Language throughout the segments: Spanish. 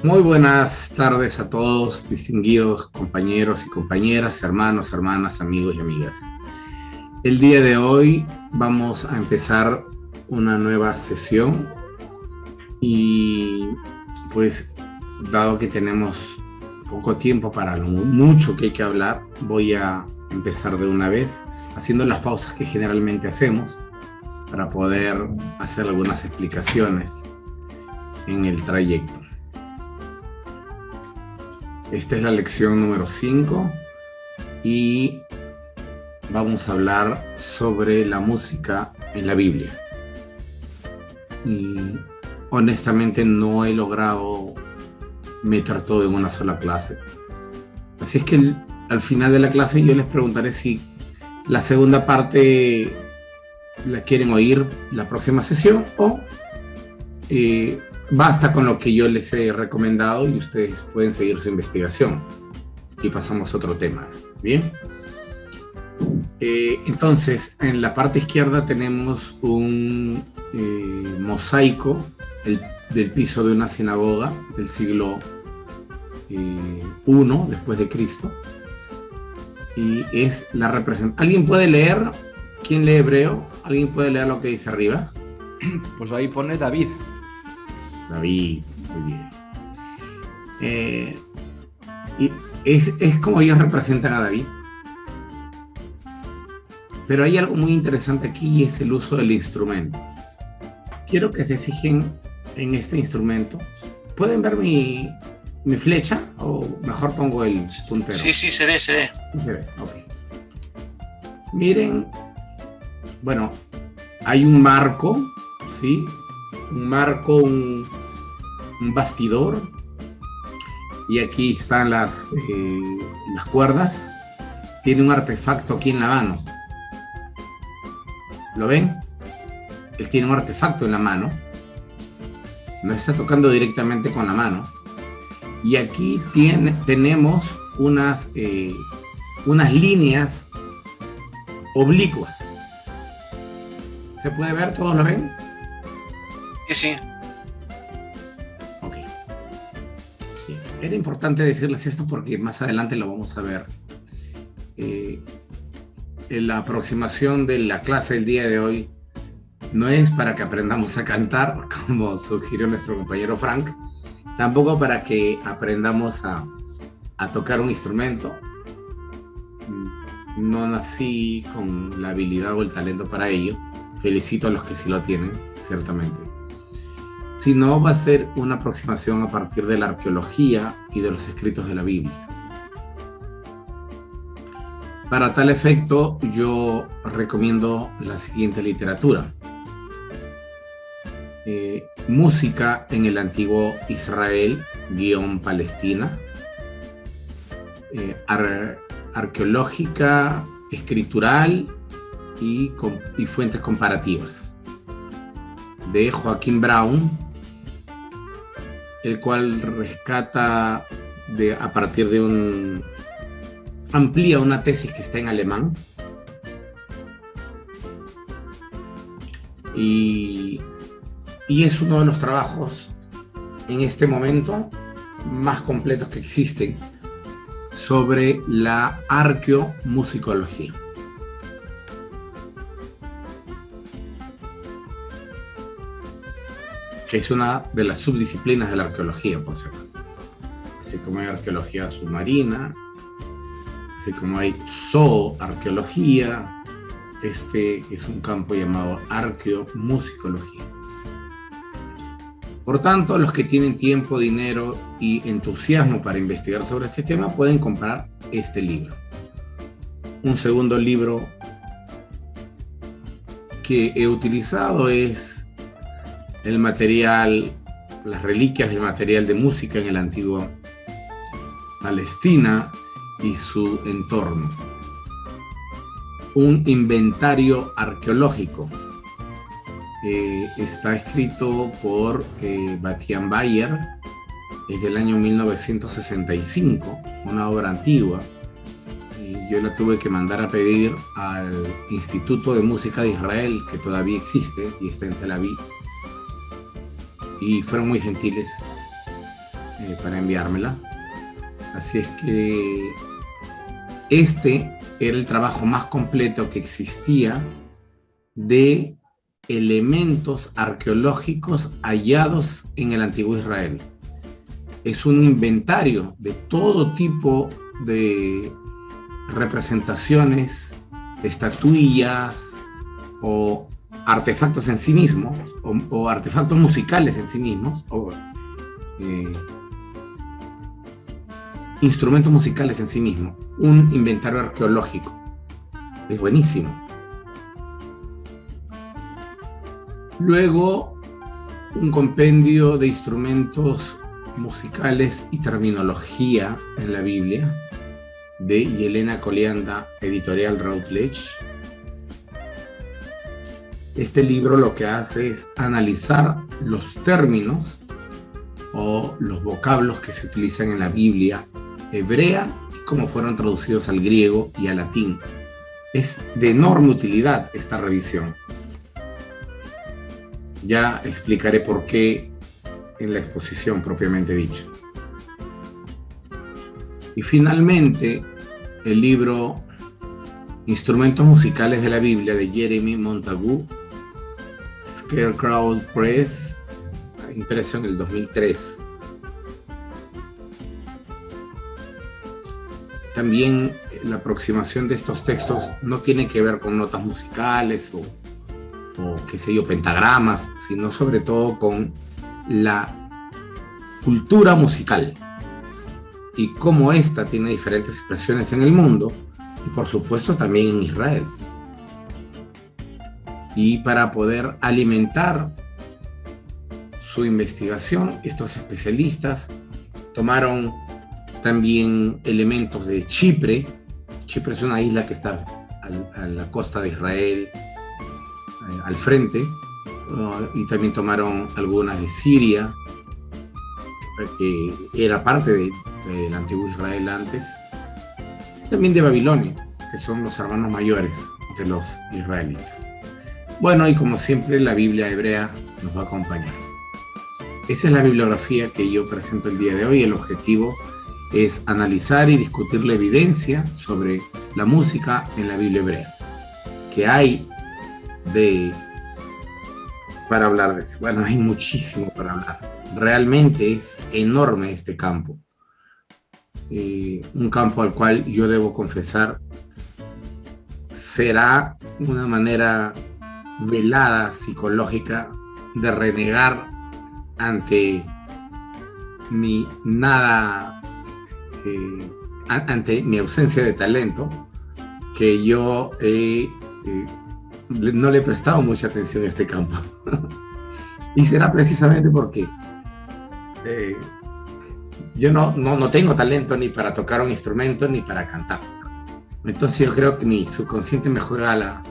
Muy buenas tardes a todos, distinguidos compañeros y compañeras, hermanos, hermanas, amigos y amigas. El día de hoy vamos a empezar una nueva sesión y pues dado que tenemos poco tiempo para lo mucho que hay que hablar, voy a empezar de una vez haciendo las pausas que generalmente hacemos para poder hacer algunas explicaciones en el trayecto. Esta es la lección número 5 y vamos a hablar sobre la música en la Biblia. Y honestamente no he logrado meter todo en una sola clase. Así es que al final de la clase yo les preguntaré si la segunda parte la quieren oír la próxima sesión o basta con lo que yo les he recomendado y ustedes pueden seguir su investigación. Y pasamos a otro tema. Bien. Entonces, en la parte izquierda tenemos un mosaico del piso de una sinagoga del siglo I después de Cristo. Y es la representación. ¿Alguien puede leer? ¿Quién lee hebreo? ¿Alguien puede leer lo que dice arriba? Pues ahí pone David. David, muy bien. Y es como ellos representan a David. Pero hay algo muy interesante aquí y es el uso del instrumento. Quiero que se fijen en este instrumento. ¿Pueden ver mi flecha? O mejor pongo el puntero. Sí, se ve. Sí, se ve, ok. Miren, bueno, hay un marco, ¿sí? Un marco, un bastidor, y aquí están las cuerdas. Tiene un artefacto aquí en la mano. ¿Lo ven? Él tiene un artefacto en la mano. No está tocando directamente con la mano. Y aquí tenemos unas líneas oblicuas. ¿Se puede ver? ¿Todos lo ven? Sí. Ok. Sí. Era importante decirles esto porque más adelante lo vamos a ver. En la aproximación de la clase del día de hoy no es para que aprendamos a cantar, como sugirió nuestro compañero Frank, tampoco para que aprendamos a tocar un instrumento. No nací con la habilidad o el talento para ello. Felicito a los que sí lo tienen, ciertamente. Sino va a ser una aproximación a partir de la arqueología y de los escritos de la Biblia. Para tal efecto, yo recomiendo la siguiente literatura. Música en el antiguo Israel, Palestina. Arqueológica, escritural y fuentes comparativas. De Joaquín Brown, el cual rescata a partir de amplía una tesis que está en alemán y es uno de los trabajos en este momento más completos que existen sobre la arqueomusicología. Que es una de las subdisciplinas de la arqueología, por si acaso. Así como hay arqueología submarina, así como hay zooarqueología, este es un campo llamado arqueomusicología. Por tanto, los que tienen tiempo, dinero y entusiasmo para investigar sobre este tema pueden comprar este libro. Un segundo libro que he utilizado es el material, las reliquias del material de música en el antiguo Palestina y su entorno. Un inventario arqueológico. Está escrito por Bastian Bayer, es del año 1965, una obra antigua. Yo la tuve que mandar a pedir al Instituto de Música de Israel, que todavía existe y está en Tel Aviv. Y fueron muy gentiles para enviármela. Así es que este era el trabajo más completo que existía de elementos arqueológicos hallados en el antiguo Israel. Es un inventario de todo tipo de representaciones, estatuillas o artefactos en sí mismos, o artefactos musicales en sí mismos, o instrumentos musicales en sí mismos. Un inventario arqueológico. Es buenísimo. Luego, un compendio de instrumentos musicales y terminología en la Biblia, de Yelena Colianda, editorial Routledge. Este libro lo que hace es analizar los términos o los vocablos que se utilizan en la Biblia hebrea y cómo fueron traducidos al griego y al latín. Es de enorme utilidad esta revisión. Ya explicaré por qué en la exposición propiamente dicha. Y finalmente, el libro Instrumentos musicales de la Biblia de Jeremy Montagu, Scarecrow Press, impreso en el 2003. También la aproximación de estos textos no tiene que ver con notas musicales o qué sé yo, pentagramas, sino sobre todo con la cultura musical y cómo ésta tiene diferentes expresiones en el mundo y por supuesto también en Israel. Y para poder alimentar su investigación, estos especialistas tomaron también elementos de Chipre. Chipre es una isla que está a la costa de Israel, al frente, y también tomaron algunas de Siria, que era parte del antiguo Israel antes, también de Babilonia, que son los hermanos mayores de los israelitas. Bueno, y como siempre, la Biblia hebrea nos va a acompañar. Esa es la bibliografía que yo presento el día de hoy. El objetivo es analizar y discutir la evidencia sobre la música en la Biblia hebrea. ¿Qué hay para hablar de eso? Bueno, hay muchísimo para hablar. Realmente es enorme este campo. Un campo al cual yo debo confesar será una manera velada, psicológica, de renegar ante mi ante mi ausencia de talento, que yo no le he prestado mucha atención a este campo. Y será precisamente porque yo no tengo talento ni para tocar un instrumento ni para cantar. Entonces yo creo que mi subconsciente me juega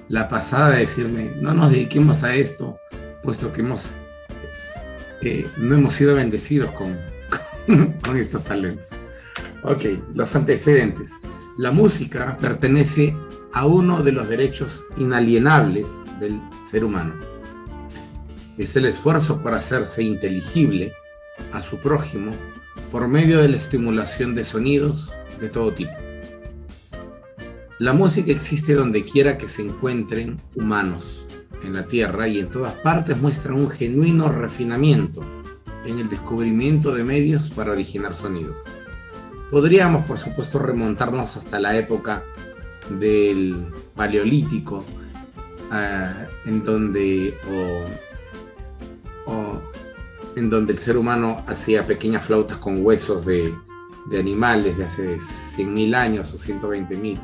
la pasada de decirme, no nos dediquemos a esto, puesto que no hemos sido bendecidos con estos talentos. Ok, los antecedentes. La música pertenece a uno de los derechos inalienables del ser humano. Es el esfuerzo por hacerse inteligible a su prójimo por medio de la estimulación de sonidos de todo tipo. La música existe donde quiera que se encuentren humanos en la tierra y en todas partes muestra un genuino refinamiento en el descubrimiento de medios para originar sonidos. Podríamos, por supuesto, remontarnos hasta la época del Paleolítico, en donde el ser humano hacía pequeñas flautas con huesos de animales de hace 100.000 años o 120.000.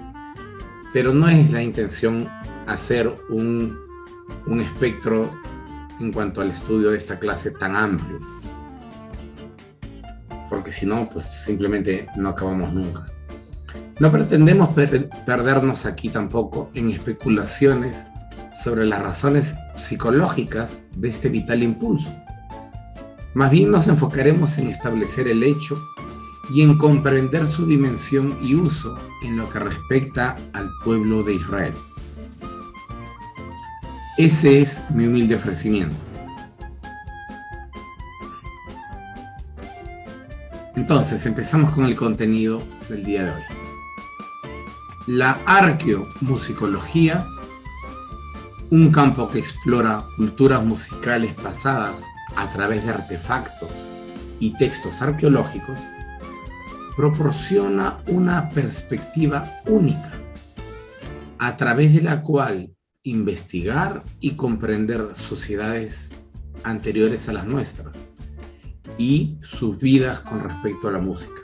Pero no es la intención hacer un espectro en cuanto al estudio de esta clase tan amplio, porque si no, pues simplemente no acabamos nunca. No pretendemos perdernos aquí tampoco en especulaciones sobre las razones psicológicas de este vital impulso. Más bien nos enfocaremos en establecer el hecho y en comprender su dimensión y uso en lo que respecta al pueblo de Israel. Ese es mi humilde ofrecimiento. Entonces, empezamos con el contenido del día de hoy. La arqueomusicología, un campo que explora culturas musicales pasadas a través de artefactos y textos arqueológicos, proporciona una perspectiva única a través de la cual investigar y comprender sociedades anteriores a las nuestras y sus vidas con respecto a la música.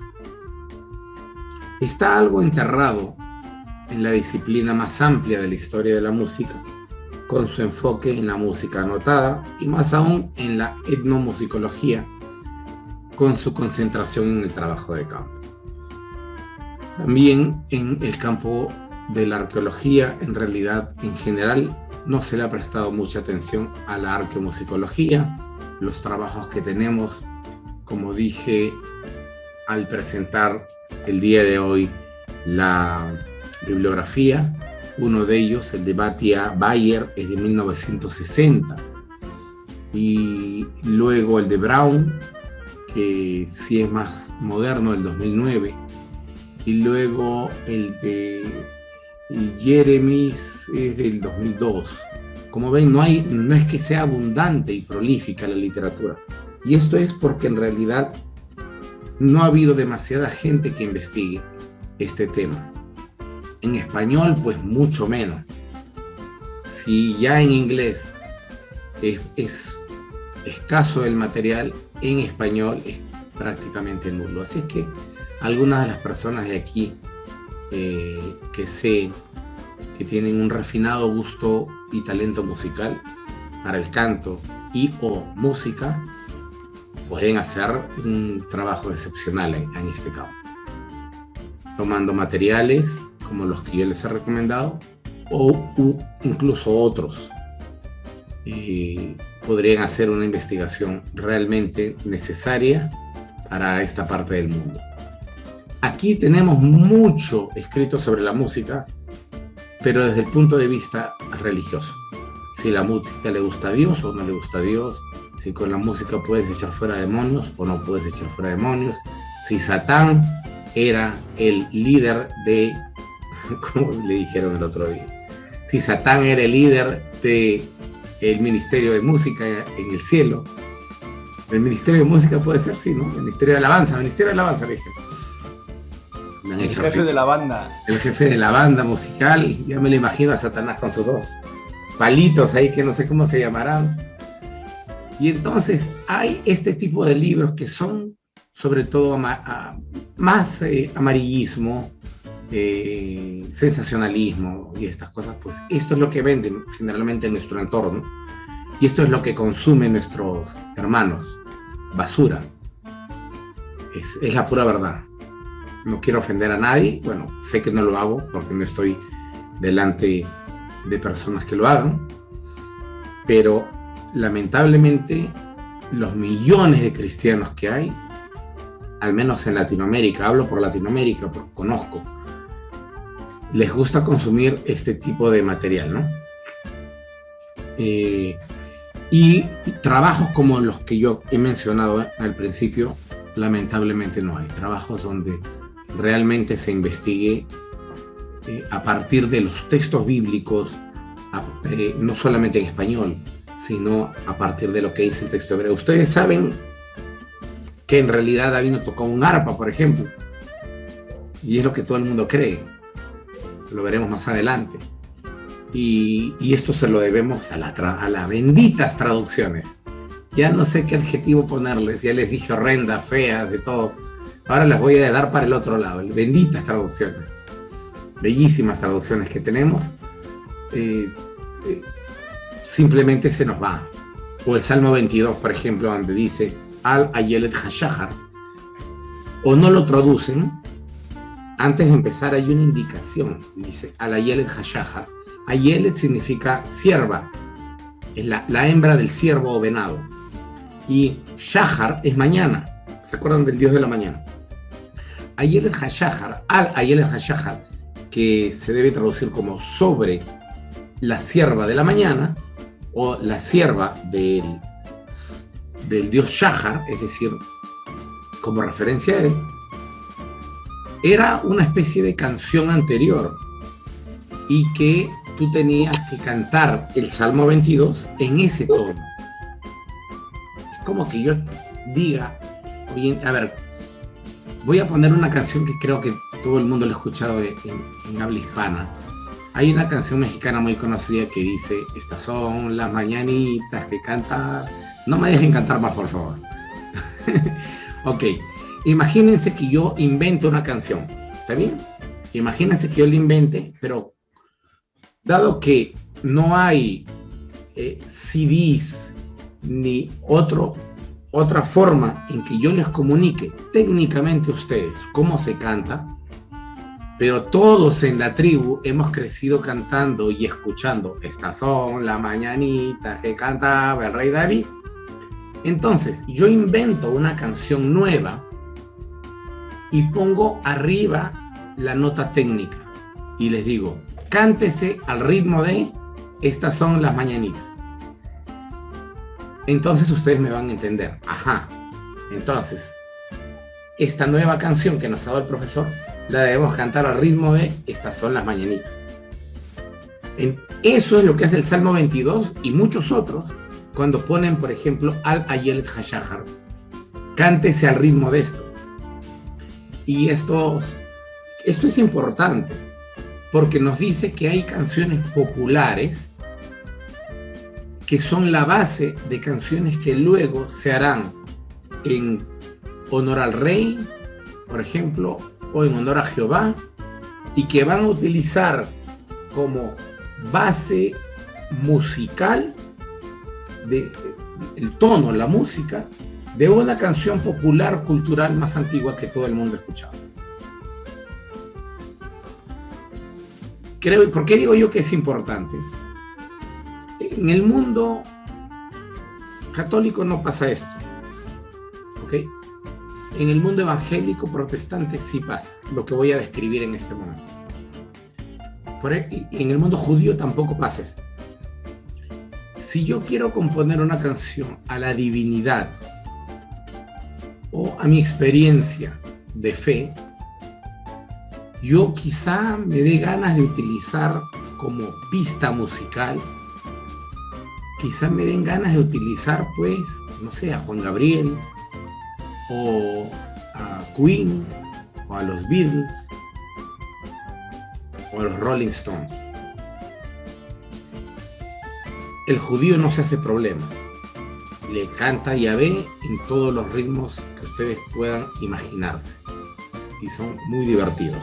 Está algo enterrado en la disciplina más amplia de la historia de la música, con su enfoque en la música notada y más aún en la etnomusicología, con su concentración en el trabajo de campo. También en el campo de la arqueología, en realidad, en general, no se le ha prestado mucha atención a la arqueomusicología. Los trabajos que tenemos, como dije al presentar el día de hoy la bibliografía, uno de ellos, el de Batia Bayer, es de 1960, y luego el de Brown, que sí es más moderno, del 2009, y luego el de Jeremies es del 2002. Como ven, no es que sea abundante y prolífica la literatura, y esto es porque en realidad no ha habido demasiada gente que investigue este tema. En español, pues mucho menos. Si ya en inglés es escaso el material, en español es prácticamente nulo. Así es que algunas de las personas de aquí que sé que tienen un refinado gusto y talento musical para el canto y o música, pueden hacer un trabajo excepcional en este campo, tomando materiales como los que yo les he recomendado o incluso otros. Podrían hacer una investigación realmente necesaria para esta parte del mundo. Aquí tenemos mucho escrito sobre la música, pero desde el punto de vista religioso. Si la música le gusta a Dios o no le gusta a Dios, si con la música puedes echar fuera demonios o no puedes echar fuera demonios, si Satán era el líder de, como le dijeron el otro día, si Satán era el líder de el Ministerio de Música en el cielo. El Ministerio de Música puede ser, sí, ¿no? El Ministerio de Alabanza, le dije. El jefe de la banda. El jefe de la banda musical, ya me lo imagino a Satanás con sus dos palitos ahí que no sé cómo se llamarán. Y entonces hay este tipo de libros que son sobre todo más amarillismo, sensacionalismo y estas cosas. Pues esto es lo que venden generalmente en nuestro entorno y esto es lo que consumen nuestros hermanos. Basura. Es la pura verdad. No quiero ofender a nadie, bueno, sé que no lo hago porque no estoy delante de personas que lo hagan, pero lamentablemente los millones de cristianos que hay, al menos en Latinoamérica, hablo por Latinoamérica porque conozco, les gusta consumir este tipo de material, ¿no? Y trabajos como los que yo he mencionado al principio, lamentablemente no hay. Trabajos donde realmente se investigue a partir de los textos bíblicos, no solamente en español, sino a partir de lo que dice el texto hebreo. Ustedes saben que en realidad David no tocó un arpa, por ejemplo, y es lo que todo el mundo cree. Lo veremos más adelante. Y esto se lo debemos a las benditas traducciones. Ya no sé qué adjetivo ponerles, ya les dije horrenda, fea, de todo. Ahora les voy a dar para el otro lado, benditas traducciones, bellísimas traducciones que tenemos, simplemente se nos va. O el Salmo 22, por ejemplo, donde dice Al Ayelet Hashahar, o no lo traducen, antes de empezar hay una indicación, dice Al Ayelet Hashahar. Ayelet significa sierva, es la hembra del ciervo o venado, y Shahar es mañana. ¿Se acuerdan del dios de la mañana? Ayelet Hashahar, Al Ayelet Hashahar, que se debe traducir como sobre la sierva de la mañana o la sierva del dios Shahar, es decir, como referencia a él, era una especie de canción anterior y que tú tenías que cantar el Salmo 22 en ese tono. Es como que yo diga, oye, a ver, voy a poner una canción que creo que todo el mundo lo ha escuchado en habla hispana. Hay una canción mexicana muy conocida que dice, estas son las mañanitas que canta. No me dejen cantar más, por favor. Ok, imagínense que yo invento una canción, ¿está bien? Imagínense que yo la invente, pero dado que no hay CDs ni otra forma en que yo les comunique técnicamente a ustedes cómo se canta, pero todos en la tribu hemos crecido cantando y escuchando, estas son las mañanitas que cantaba el rey David. Entonces, yo invento una canción nueva y pongo arriba la nota técnica y les digo, cántese al ritmo de estas son las mañanitas. Entonces ustedes me van a entender. Ajá. Entonces, esta nueva canción que nos ha dado el profesor, la debemos cantar al ritmo de estas son las mañanitas. Eso es lo que hace el Salmo 22 y muchos otros cuando ponen, por ejemplo, Al Ayelet Hashahar. Cántese al ritmo de esto. Y esto es importante porque nos dice que hay canciones populares que son la base de canciones que luego se harán en honor al rey, por ejemplo, o en honor a Jehová, y que van a utilizar como base musical el tono, la música de una canción popular cultural más antigua que todo el mundo ha escuchado. ¿Por qué digo yo que es importante? En el mundo católico no pasa esto, ¿ok? En el mundo evangélico protestante sí pasa, lo que voy a describir en este momento. En el mundo judío tampoco pasa esto. Si yo quiero componer una canción a la divinidad o a mi experiencia de fe, yo quizá me dé ganas de utilizar como pista musical, quizá me den ganas de utilizar, pues, no sé, a Juan Gabriel, o a Queen, o a los Beatles, o a los Rolling Stones. El judío no se hace problemas. Le canta Yahvé en todos los ritmos que ustedes puedan imaginarse. Y son muy divertidos.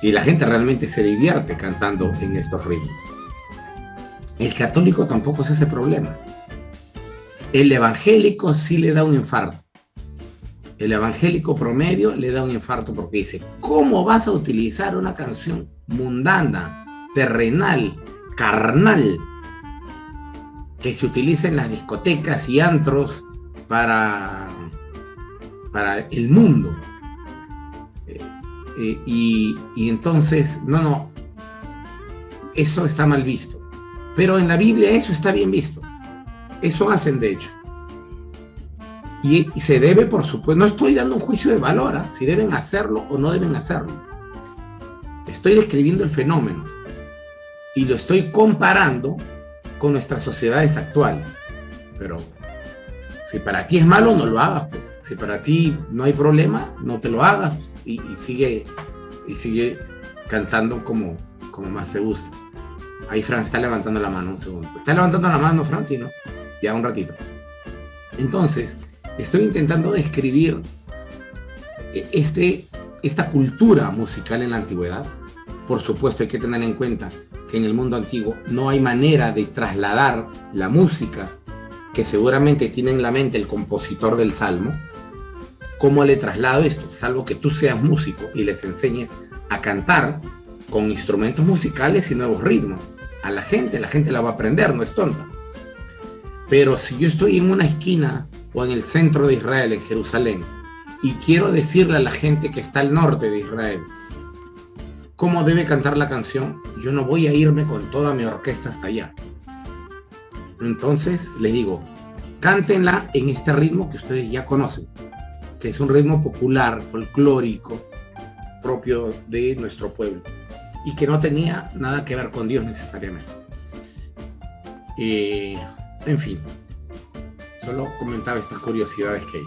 Y la gente realmente se divierte cantando en estos ritmos. El católico tampoco se hace problemas. El evangélico sí le da un infarto. El evangélico promedio le da un infarto porque dice, ¿cómo vas a utilizar una canción mundana, terrenal, carnal, que se utiliza en las discotecas y antros para el mundo? Y entonces, no, eso está mal visto. Pero en la Biblia eso está bien visto. Eso hacen, de hecho. Y se debe, por supuesto, no estoy dando un juicio de valor, ¿eh? Si deben hacerlo o no deben hacerlo. Estoy describiendo el fenómeno y lo estoy comparando con nuestras sociedades actuales. Pero si para ti es malo, no lo hagas, pues. Si para ti no hay problema, no te lo hagas, y sigue cantando como más te gusta. Ahí Fran está levantando la mano, un segundo. ¿Está levantando la mano, Fran? Sí, ¿no? Ya, un ratito. Entonces, estoy intentando describir esta cultura musical en la antigüedad. Por supuesto, hay que tener en cuenta que en el mundo antiguo no hay manera de trasladar la música que seguramente tiene en la mente el compositor del Salmo. ¿Cómo le traslado esto? Salvo que tú seas músico y les enseñes a cantar con instrumentos musicales y nuevos ritmos. A la gente la va a aprender, no es tonta. Pero si yo estoy en una esquina o en el centro de Israel, en Jerusalén, y quiero decirle a la gente que está al norte de Israel cómo debe cantar la canción, yo no voy a irme con toda mi orquesta hasta allá. Entonces les digo, cántenla en este ritmo que ustedes ya conocen, que es un ritmo popular, folclórico, propio de nuestro pueblo, y que no tenía nada que ver con Dios necesariamente. En fin, solo comentaba estas curiosidades que hay.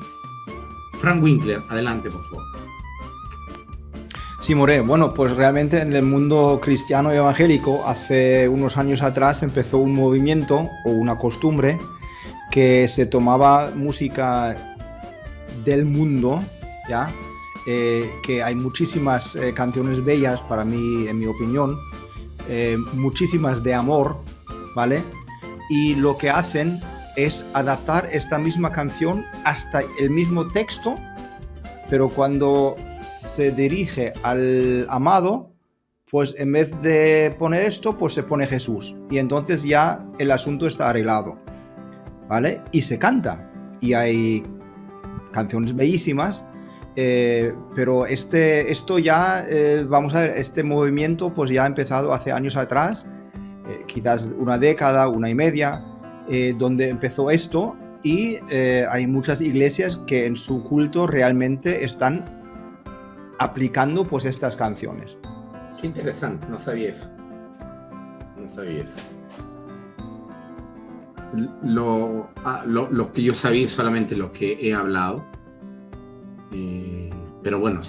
Frank Winkler, adelante, por favor. Sí, More, bueno, pues realmente en el mundo cristiano y evangélico, hace unos años atrás empezó un movimiento o una costumbre que se tomaba música del mundo, ¿ya? Que hay muchísimas canciones bellas para mí, en mi opinión, muchísimas de amor, ¿vale? Y lo que hacen es adaptar esta misma canción hasta el mismo texto, pero cuando se dirige al amado, pues en vez de poner esto, pues se pone Jesús. Y entonces ya el asunto está arreglado, ¿vale? Y se canta. Y hay canciones bellísimas, pero esto ya, vamos a ver, este movimiento pues ya ha empezado hace años atrás, quizás una década, una y media, donde empezó esto, y hay muchas iglesias que en su culto realmente están aplicando pues estas canciones. Qué interesante, no sabía eso. Lo que yo sabía es solamente lo que he hablado, pero bueno,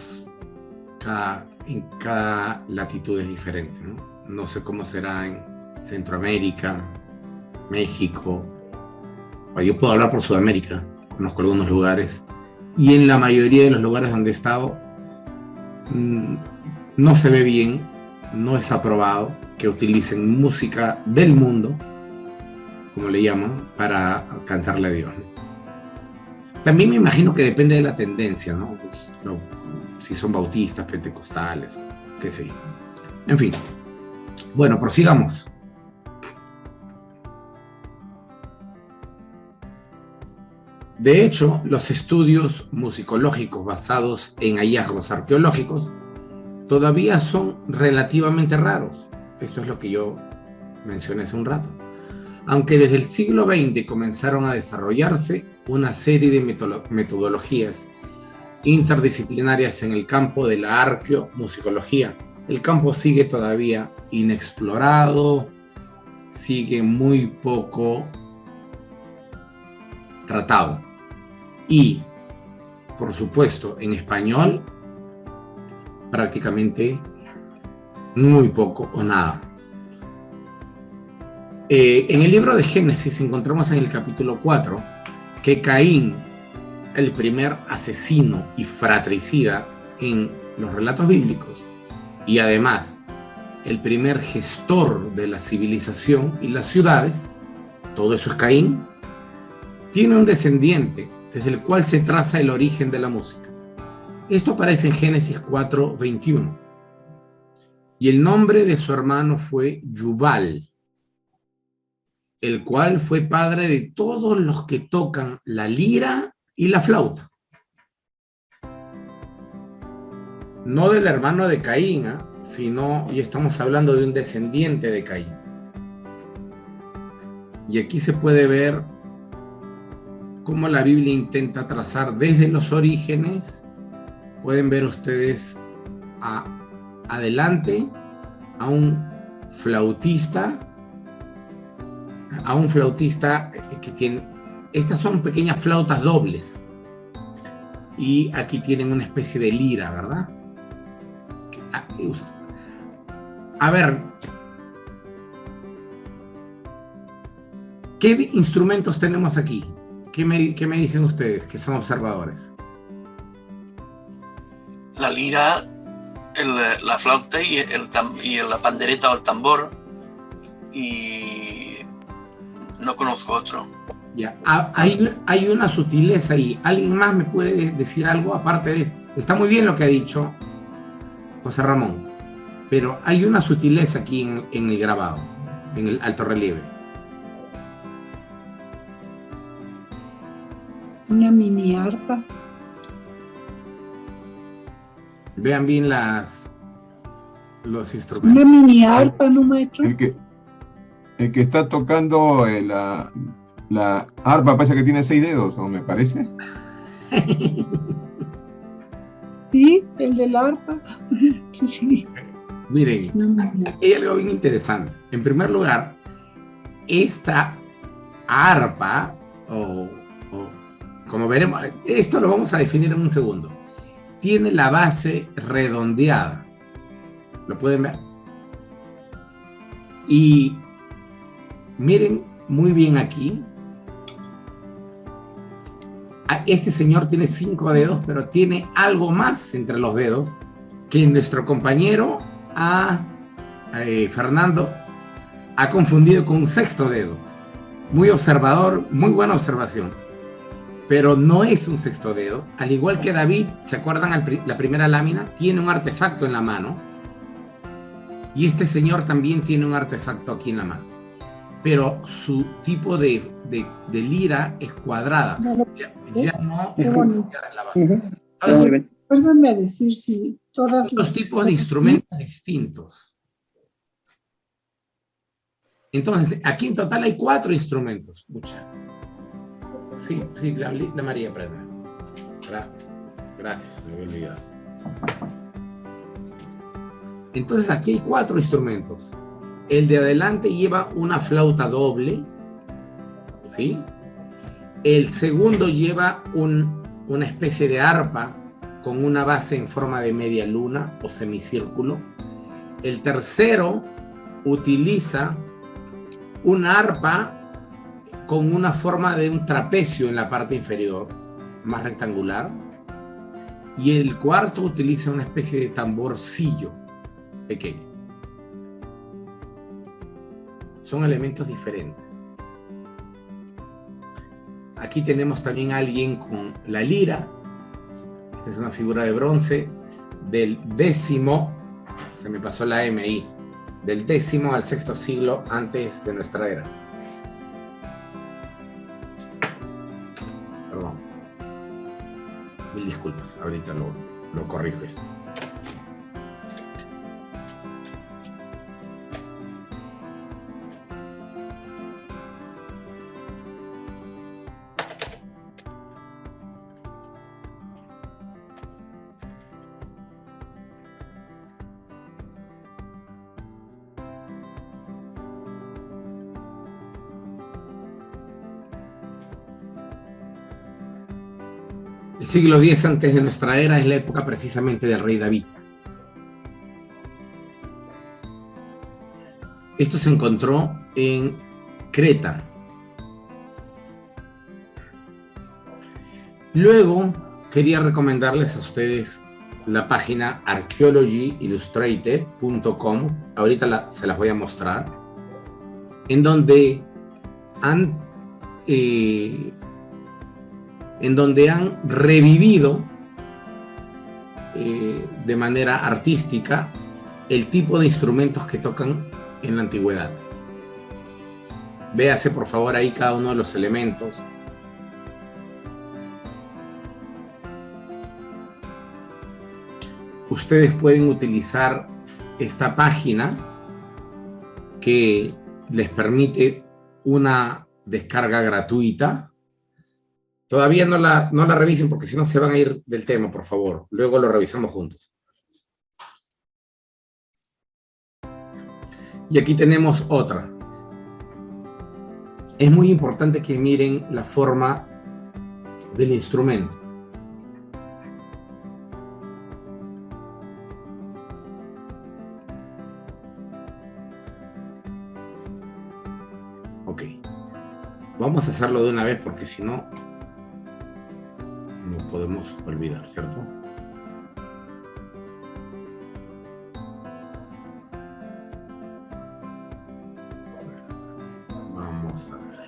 en cada latitud es diferente, ¿no? No sé cómo será en Centroamérica, México. Yo puedo hablar por Sudamérica, conozco algunos lugares, y en la mayoría de los lugares donde he estado no se ve bien, no es aprobado que utilicen música del mundo, como le llaman, para cantarle a Dios, ¿no? También me imagino que depende de la tendencia, ¿no? Si son bautistas, pentecostales, qué sé yo. En fin. Bueno, prosigamos. De hecho, los estudios musicológicos basados en hallazgos arqueológicos todavía son relativamente raros. Esto es lo que yo mencioné hace un rato. Aunque desde el siglo XX comenzaron a desarrollarse una serie de metodologías interdisciplinarias en el campo de la arqueomusicología. El campo sigue todavía inexplorado, sigue muy poco tratado. Y, por supuesto, en español, prácticamente muy poco o nada. En el libro de Génesis encontramos en el capítulo 4 que Caín, el primer asesino y fratricida en los relatos bíblicos, y además el primer gestor de la civilización y las ciudades, todo eso es Caín, tiene un descendiente desde el cual se traza el origen de la música. Esto aparece en Génesis 4:21. Y el nombre de su hermano fue Yubal, el cual fue padre de todos los que tocan la lira y la flauta. No del hermano de Caín, sino, y estamos hablando de un descendiente de Caín. Y aquí se puede ver cómo la Biblia intenta trazar desde los orígenes. Pueden ver ustedes adelante a un flautista que tiene, estas son pequeñas flautas dobles, y aquí tienen una especie de lira, ¿verdad? A ver, ¿qué instrumentos tenemos aquí? ¿Qué me dicen ustedes, que son observadores? La lira, la flauta y la pandereta o el tambor, y no conozco otro. Ya, hay una sutileza ahí. ¿Alguien más me puede decir algo aparte de eso? Está muy bien lo que ha dicho José Ramón, pero hay una sutileza aquí en el grabado, en el alto relieve. Una mini arpa. Vean bien los instrumentos. Una mini arpa, ¿no, maestro? El que está tocando la arpa parece que tiene 6 dedos, ¿no me parece? Sí, el del arpa. Sí. Miren, No, aquí hay algo bien interesante. En primer lugar, esta arpa, o como veremos, esto lo vamos a definir en un segundo, tiene la base redondeada. ¿Lo pueden ver? Y miren muy bien aquí. Este señor tiene 5 dedos, pero tiene algo más entre los dedos que nuestro compañero Fernando ha confundido con un 6º dedo. Muy observador, muy buena observación. Pero no es un 6º dedo. Al igual que David, ¿se acuerdan la primera lámina? Tiene un artefacto en la mano. Y este señor también tiene un artefacto aquí en la mano. Pero su tipo de lira es cuadrada. Ya no es redondeada en la base. Entonces, Perdóname a decir si todas dos tipos de instrumentos distintos. Entonces, aquí en total hay 4 instrumentos. Mucha. Sí, la María Prenda. Gracias, me había olvidado. Entonces, aquí hay 4 instrumentos. El de adelante lleva una flauta doble, ¿sí? El segundo lleva una especie de arpa con una base en forma de media luna o semicírculo. El tercero utiliza una arpa con una forma de un trapecio en la parte inferior, más rectangular. Y el cuarto utiliza una especie de tamborcillo pequeño. Son elementos diferentes. Aquí tenemos también a alguien con la lira. Esta es una figura de bronce del 10º, se me pasó la M ahí, del 10º al 6º siglo antes de nuestra era. Perdón. Mil disculpas, ahorita lo corrijo esto. El siglo X antes de nuestra era es la época precisamente del rey David. Esto se encontró en Creta. Luego quería recomendarles a ustedes la página archaeologyillustrated.com. Ahorita se las voy a mostrar, en donde han revivido de manera artística el tipo de instrumentos que tocan en la antigüedad. Véase por favor ahí cada uno de los elementos. Ustedes pueden utilizar esta página que les permite una descarga gratuita. Todavía no la revisen porque si no se van a ir del tema, por favor. Luego lo revisamos juntos. Y aquí tenemos otra. Es muy importante que miren la forma del instrumento. Ok. Vamos a hacerlo de una vez porque si no podemos olvidar, ¿cierto? Vamos a ver.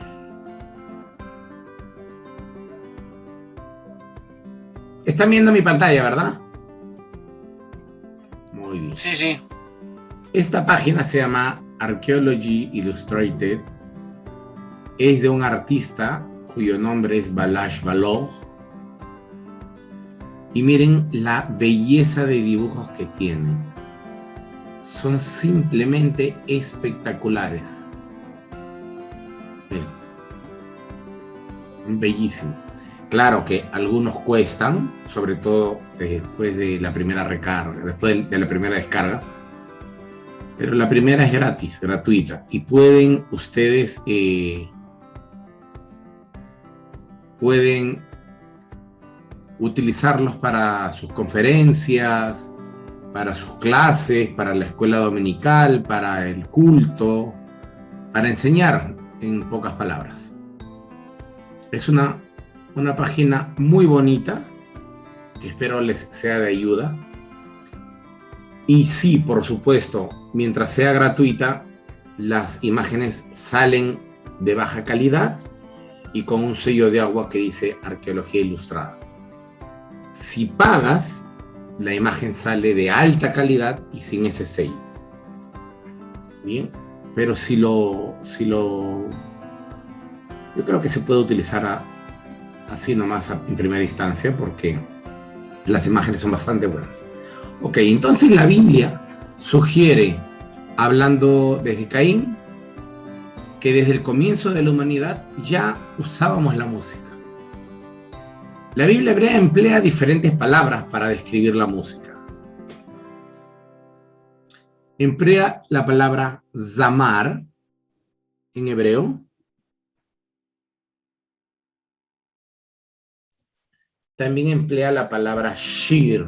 Están viendo mi pantalla, ¿verdad? Muy bien. Sí, sí. Esta página se llama Archaeology Illustrated. Es de un artista cuyo nombre es Balázs Vallór. Y miren la belleza de dibujos que tiene. Son simplemente espectaculares. Miren. Bellísimos. Claro que algunos cuestan, sobre todo después de la primera recarga, después de la primera descarga, pero la primera es gratis, gratuita, y pueden ustedes pueden utilizarlos para sus conferencias, para sus clases, para la escuela dominical, para el culto, para enseñar, en pocas palabras. Es una página muy bonita, que espero les sea de ayuda. Y sí, por supuesto, mientras sea gratuita, las imágenes salen de baja calidad y con un sello de agua que dice Arqueología Ilustrada. Si pagas, la imagen sale de alta calidad y sin ese sello. Bien, pero yo creo que se puede utilizar así nomás en primera instancia, porque las imágenes son bastante buenas. Ok, entonces la Biblia sugiere, hablando desde Caín, que desde el comienzo de la humanidad ya usábamos la música. La Biblia hebrea emplea diferentes palabras para describir la música. Emplea la palabra zamar en hebreo. También emplea la palabra shir.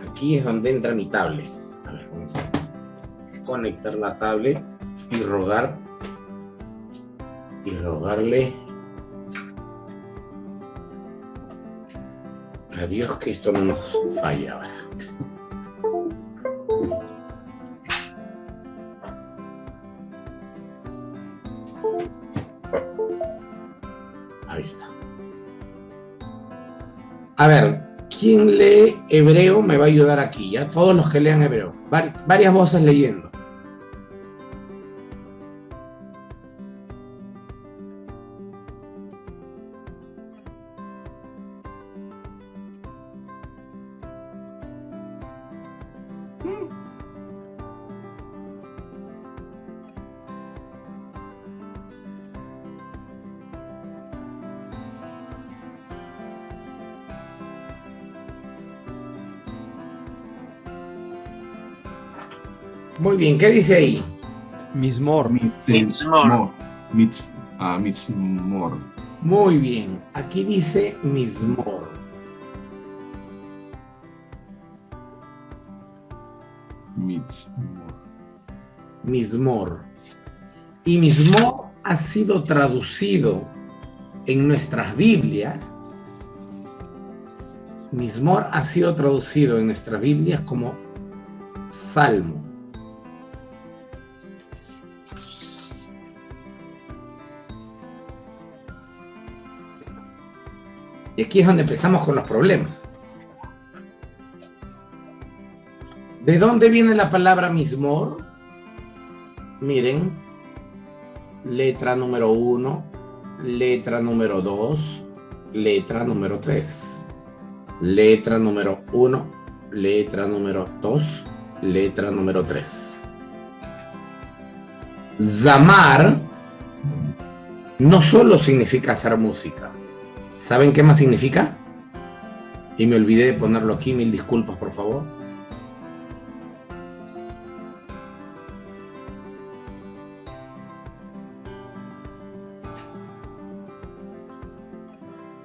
Aquí es donde entra mi tablet. A ver, vamos a conectar la tablet y rogarle a Dios que esto no nos falle ahora. Ahí está. A ver, ¿quién lee hebreo me va a ayudar aquí? Ya todos los que lean hebreo. Varias voces leyendo. Muy bien, ¿qué dice ahí? Mismor. Mitzmor. Mitzmor. Muy bien, aquí dice Mismor. Mismor. Y Mismor ha sido traducido en nuestras Biblias. Mismor ha sido traducido en nuestras Biblias como Salmo. Y aquí es donde empezamos con los problemas. ¿De dónde viene la palabra Mismor? Miren, letra número 1, letra número 2, letra número 3, letra número 1, letra número 2, letra número 3. Zamar no solo significa hacer música. ¿Saben qué más significa? Y me olvidé de ponerlo aquí, mil disculpas, por favor.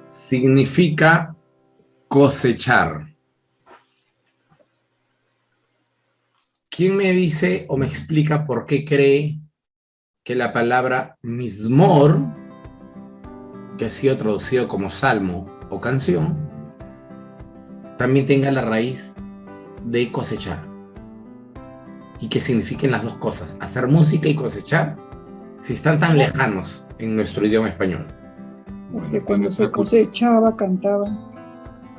Significa cosechar. ¿Quién me dice o me explica por qué cree que la palabra mismor, que ha sido traducido como salmo o canción, también tenga la raíz de cosechar? Y que signifiquen las dos cosas, hacer música y cosechar, si están tan lejanos en nuestro idioma español. Porque cuando se cosechaba, cantaban.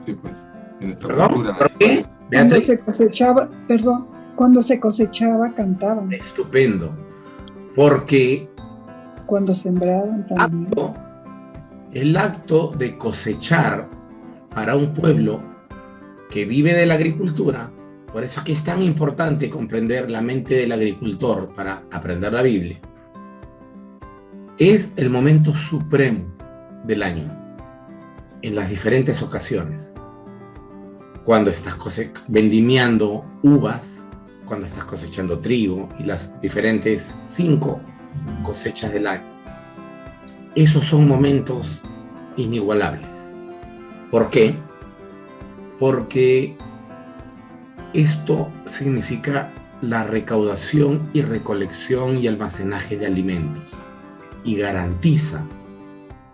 Sí, pues. En nuestra ¿Perdón? cultura. ¿Por qué? Cuando Beatriz. se cosechaba, perdón, cuando se cosechaba, cantaban. Estupendo. Porque Cuando sembraban también. el acto de cosechar para un pueblo que vive de la agricultura, por eso es que es tan importante comprender la mente del agricultor para aprender la Biblia, es el momento supremo del año. en las diferentes ocasiones. Cuando estás vendimiando uvas, cuando estás cosechando trigo y las diferentes 5 cosechas del año. Esos son momentos inigualables. ¿Por qué? Porque esto significa la recaudación y recolección y almacenaje de alimentos y garantiza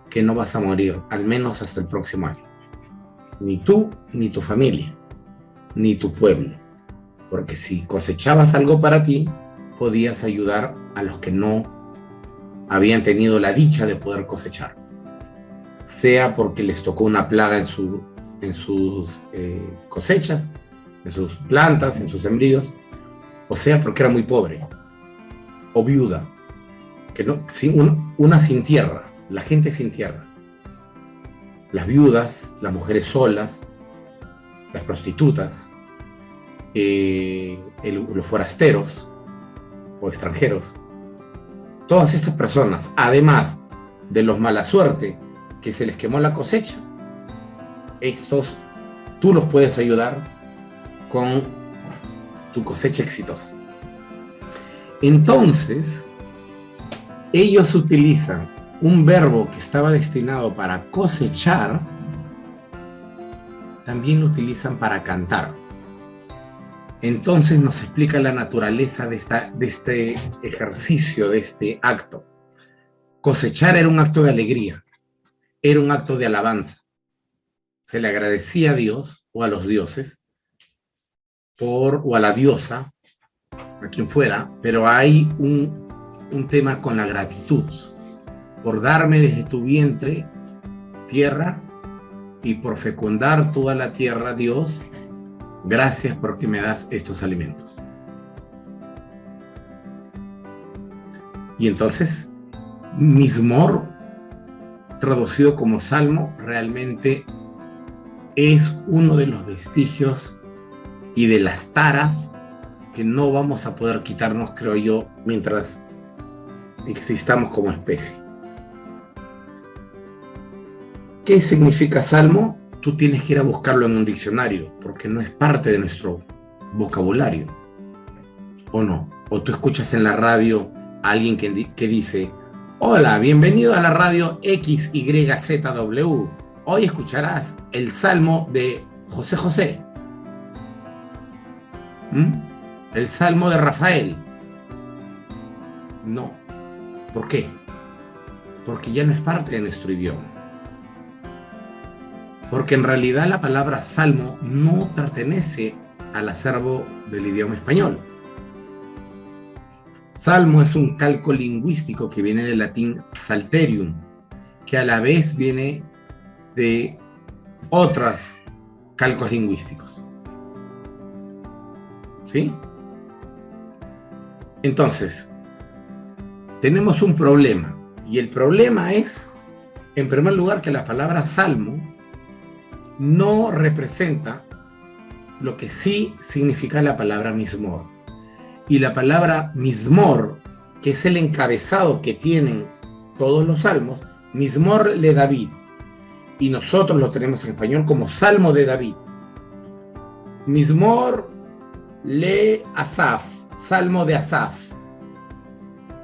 que no vas a morir, al menos hasta el próximo año. Ni tú, ni tu familia, ni tu pueblo. Porque si cosechabas algo para ti, podías ayudar a los que no habían tenido la dicha de poder cosechar. Sea porque les tocó una plaga en sus cosechas, en sus plantas, en sus sembríos, o sea porque era muy pobre, o viuda, una sin tierra, la gente sin tierra. Las viudas, las mujeres solas, las prostitutas, los forasteros o extranjeros. Todas estas personas, además de los mala suerte que se les quemó la cosecha, estos tú los puedes ayudar con tu cosecha exitosa. Entonces, ellos utilizan un verbo que estaba destinado para cosechar, también lo utilizan para cantar. Entonces nos explica la naturaleza de este ejercicio, de este acto. Cosechar era un acto de alegría, era un acto de alabanza. Se le agradecía a Dios o a los dioses, o a la diosa, a quien fuera, pero hay un tema con la gratitud. Por darme desde tu vientre tierra y por fecundar toda la tierra, Dios, gracias porque me das estos alimentos. Y entonces, Mizmor, traducido como salmo, realmente es uno de los vestigios y de las taras que no vamos a poder quitarnos, creo yo, mientras existamos como especie. ¿Qué significa salmo? Tú tienes que ir a buscarlo en un diccionario, porque no es parte de nuestro vocabulario. ¿O no? O tú escuchas en la radio a alguien que dice: hola, bienvenido a la radio XYZW. Hoy escucharás el salmo de José José. El salmo de Rafael. No. ¿Por qué? Porque ya no es parte de nuestro idioma. Porque en realidad la palabra salmo no pertenece al acervo del idioma español. Salmo es un calco lingüístico que viene del latín psalterium, que a la vez viene de otros calcos lingüísticos. ¿Sí? Entonces, tenemos un problema, y el problema es, en primer lugar, que la palabra salmo no representa lo que sí significa la palabra Mizmor. Y la palabra Mizmor, que es el encabezado que tienen todos los salmos, Mizmor le David, y nosotros lo tenemos en español como Salmo de David. Mizmor le Asaf, Salmo de Asaf,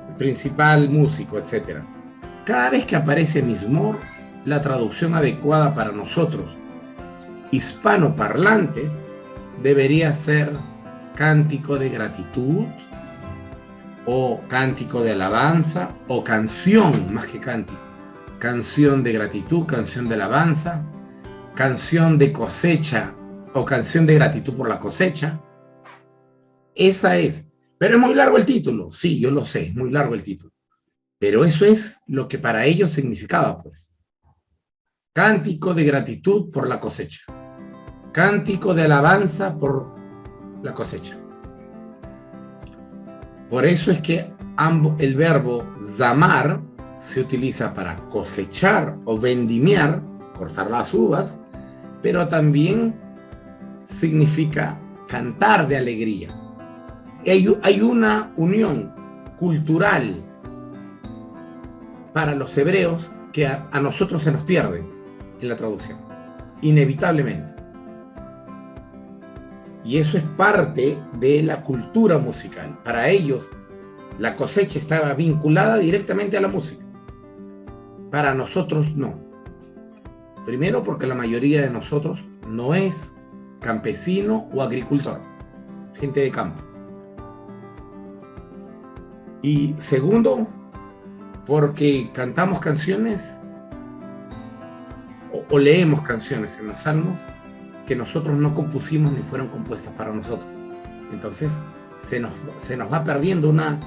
el principal músico, etc. Cada vez que aparece Mizmor, la traducción adecuada para nosotros, hispanoparlantes, debería ser cántico de gratitud, o cántico de alabanza, o canción, más que cántico. Canción de gratitud, canción de alabanza, canción de cosecha, o canción de gratitud por la cosecha. Esa es. Pero es muy largo el título. Sí, yo lo sé, es muy largo el título. Pero eso es lo que para ellos significaba, pues. Cántico de gratitud por la cosecha. Cántico de alabanza por la cosecha. Por eso es que el verbo zamar se utiliza para cosechar o vendimiar, cortar las uvas, pero también significa cantar de alegría. Hay una unión cultural para los hebreos que a nosotros se nos pierde. en la traducción, inevitablemente. Y eso es parte de la cultura musical. Para ellos, la cosecha estaba vinculada directamente a la música. Para nosotros, no. Primero, porque la mayoría de nosotros no es campesino o agricultor, gente de campo. Y segundo, porque cantamos canciones o leemos canciones en los salmos que nosotros no compusimos ni fueron compuestas para nosotros. Entonces se nos va perdiendo una...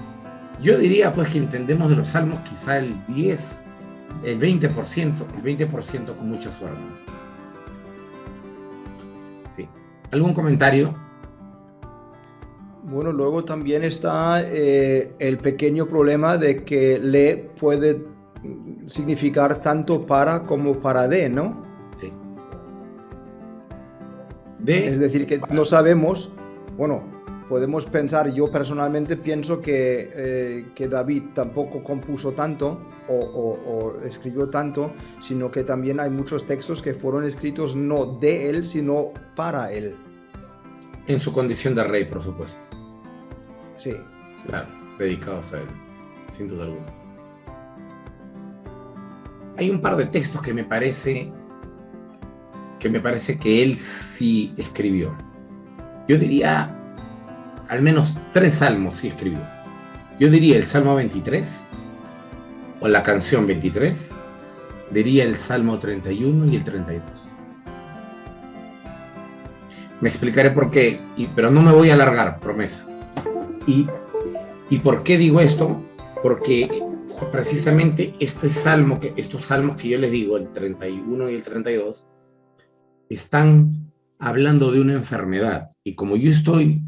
Yo diría pues que entendemos de los salmos quizá el 10, el 20% con mucha suerte. Sí. ¿Algún comentario? Bueno, luego también está el pequeño problema de que le puede significar tanto para como para de, ¿no? Sí. Es decir, que no sabemos, bueno, podemos pensar, yo personalmente pienso que David tampoco compuso tanto o escribió tanto, sino que también hay muchos textos que fueron escritos no de él, sino para él. En su condición de rey, por supuesto. Sí. Claro, dedicados a él, sin duda alguna. Hay un par de textos que me parece que él sí escribió. Yo diría, al menos 3 salmos sí escribió. Yo diría el Salmo 23, o la canción 23, diría el Salmo 31 y el 32. Me explicaré por qué, pero no me voy a alargar, promesa. ¿Y por qué digo esto? Porque precisamente estos salmos que yo les digo, el 31 y el 32, están hablando de una enfermedad. Y como yo estoy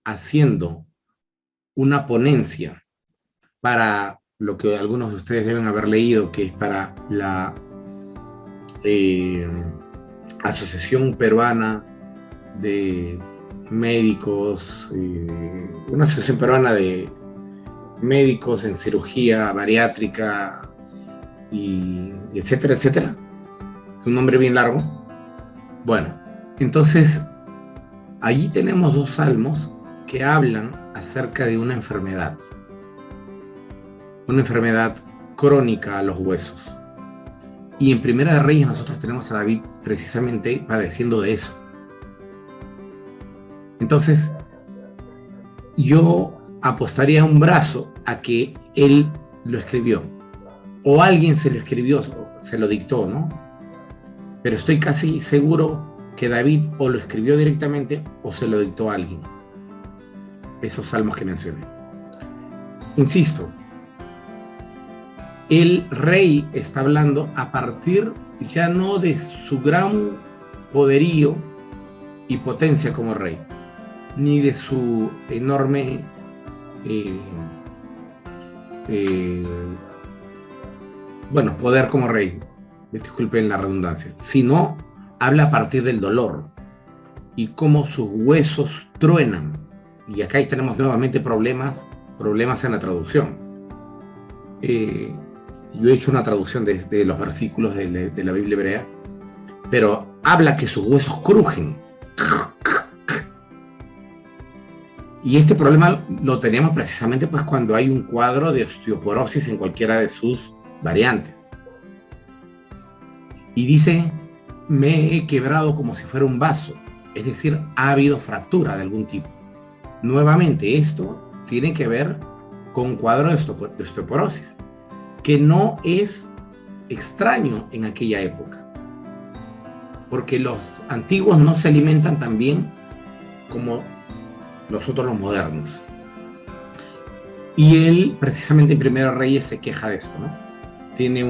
haciendo una ponencia para lo que algunos de ustedes deben haber leído, que es para la Asociación Peruana de Médicos, una asociación peruana de médicos en cirugía bariátrica y etcétera, etcétera. Es un nombre bien largo. Bueno, entonces allí tenemos 2 salmos que hablan acerca de una enfermedad crónica a los huesos. Y en Primera de Reyes nosotros tenemos a David precisamente padeciendo de eso. Entonces, yo apostaría un brazo a que él lo escribió. O alguien se lo escribió, se lo dictó, ¿no? Pero estoy casi seguro que David o lo escribió directamente o se lo dictó a alguien. Esos salmos que mencioné. Insisto, el rey está hablando a partir ya no de su gran poderío y potencia como rey, ni de su enorme poder como rey, disculpen la redundancia, sino habla a partir del dolor y cómo sus huesos truenan. Y acá tenemos nuevamente problemas en la traducción. Yo he hecho una traducción de los versículos de la Biblia hebrea, pero habla que sus huesos crujen. Y este problema lo tenemos precisamente pues cuando hay un cuadro de osteoporosis en cualquiera de sus variantes. Y dice, me he quebrado como si fuera un vaso, es decir, ha habido fractura de algún tipo. Nuevamente, esto tiene que ver con un cuadro de osteoporosis, que no es extraño en aquella época, porque los antiguos no se alimentan tan bien como nosotros los modernos. Y él, precisamente en Primera Reyes, se queja de esto, ¿no? Tiene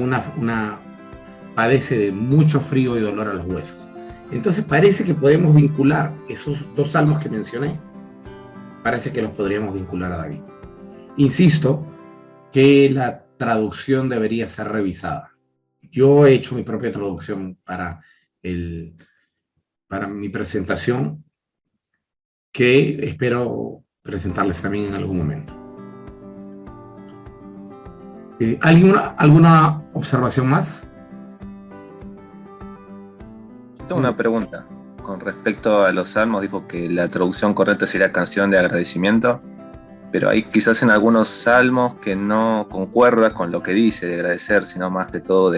padece de mucho frío y dolor a los huesos. Entonces parece que podemos vincular esos 2 salmos que mencioné, parece que los podríamos vincular a David. Insisto que la traducción debería ser revisada. Yo he hecho mi propia traducción para mi presentación, que espero presentarles también en algún momento. ¿Alguna observación más? Tengo una pregunta. Con respecto a los salmos, dijo que la traducción correcta sería canción de agradecimiento, pero hay quizás en algunos salmos que no concuerda con lo que dice de agradecer, sino más que todo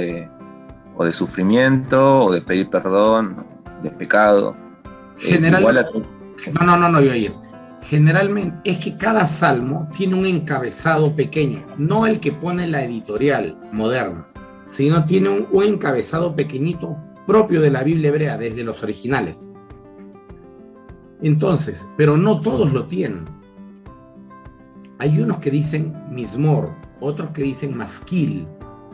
o de sufrimiento, o de pedir perdón, de pecado. No, Yair. Generalmente es que cada salmo tiene un encabezado pequeño, no el que pone la editorial moderna, sino tiene un encabezado pequeñito propio de la Biblia hebrea, desde los originales. Entonces, pero no todos lo tienen. Hay unos que dicen Mismor, otros que dicen Maskil,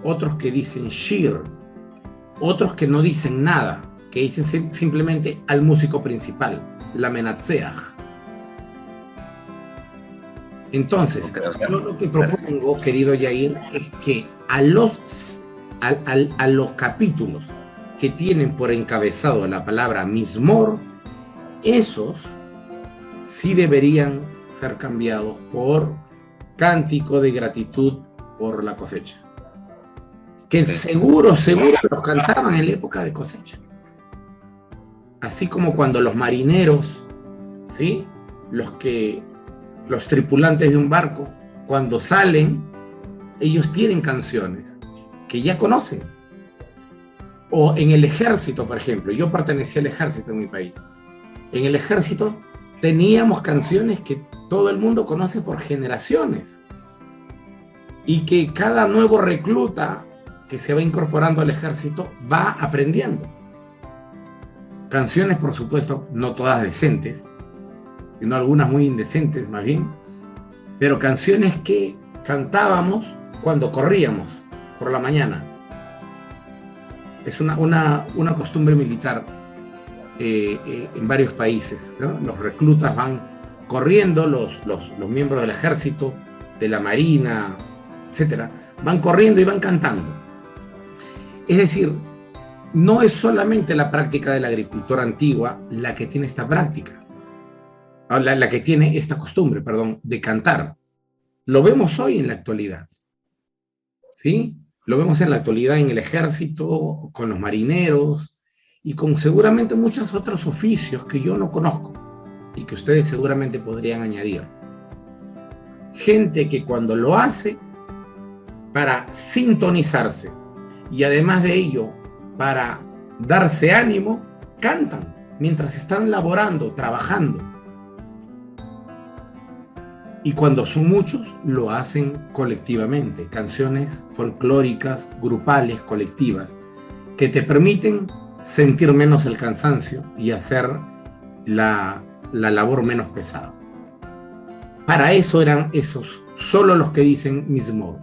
otros que dicen Shir, otros que no dicen nada, que dicen simplemente al músico principal, la Menatzeach. Entonces, yo lo que propongo, querido Yair, es que a los capítulos que tienen por encabezado la palabra Mismor, esos sí deberían ser cambiados por cántico de gratitud por la cosecha. Que seguro los cantaban en la época de cosecha. Así como cuando los marineros, ¿sí? Los tripulantes de un barco, cuando salen, ellos tienen canciones que ya conocen. O en el ejército, por ejemplo, yo pertenecía al ejército en mi país. En el ejército teníamos canciones que todo el mundo conoce por generaciones y que cada nuevo recluta que se va incorporando al ejército va aprendiendo. Canciones, por supuesto, no todas decentes, sino algunas muy indecentes más bien, pero canciones que cantábamos cuando corríamos por la mañana. Es una costumbre militar en varios países, ¿no? Los reclutas van corriendo, los miembros del ejército, de la marina, etcétera, van corriendo y van cantando. Es decir, no es solamente la práctica del agricultor antigua la que tiene esta práctica, la que tiene esta costumbre, perdón, de cantar. Lo vemos hoy en la actualidad, ¿sí? Lo vemos en la actualidad en el ejército, con los marineros y con seguramente muchos otros oficios que yo no conozco y que ustedes seguramente podrían añadir. Gente que cuando lo hace para sintonizarse y además de ello para darse ánimo, cantan mientras están laborando, trabajando. Y cuando son muchos, lo hacen colectivamente. Canciones folclóricas, grupales, colectivas, que te permiten sentir menos el cansancio y hacer la labor menos pesada. Para eso eran esos, solo los que dicen Mismor,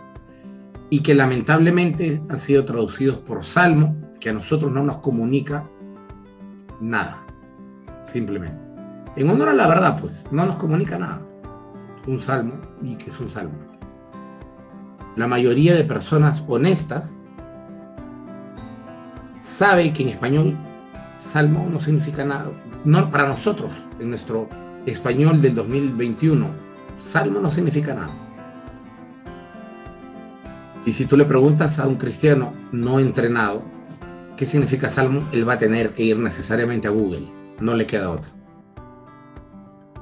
y que lamentablemente han sido traducidos por Salmo, que a nosotros no nos comunica nada, simplemente. En honor a la verdad, pues, no nos comunica nada. Un salmo, y que es un salmo. La mayoría de personas honestas sabe que en español salmo no significa nada. No, para nosotros, en nuestro español del 2021, salmo no significa nada. Y si tú le preguntas a un cristiano no entrenado qué significa salmo, él va a tener que ir necesariamente a Google. No le queda otra.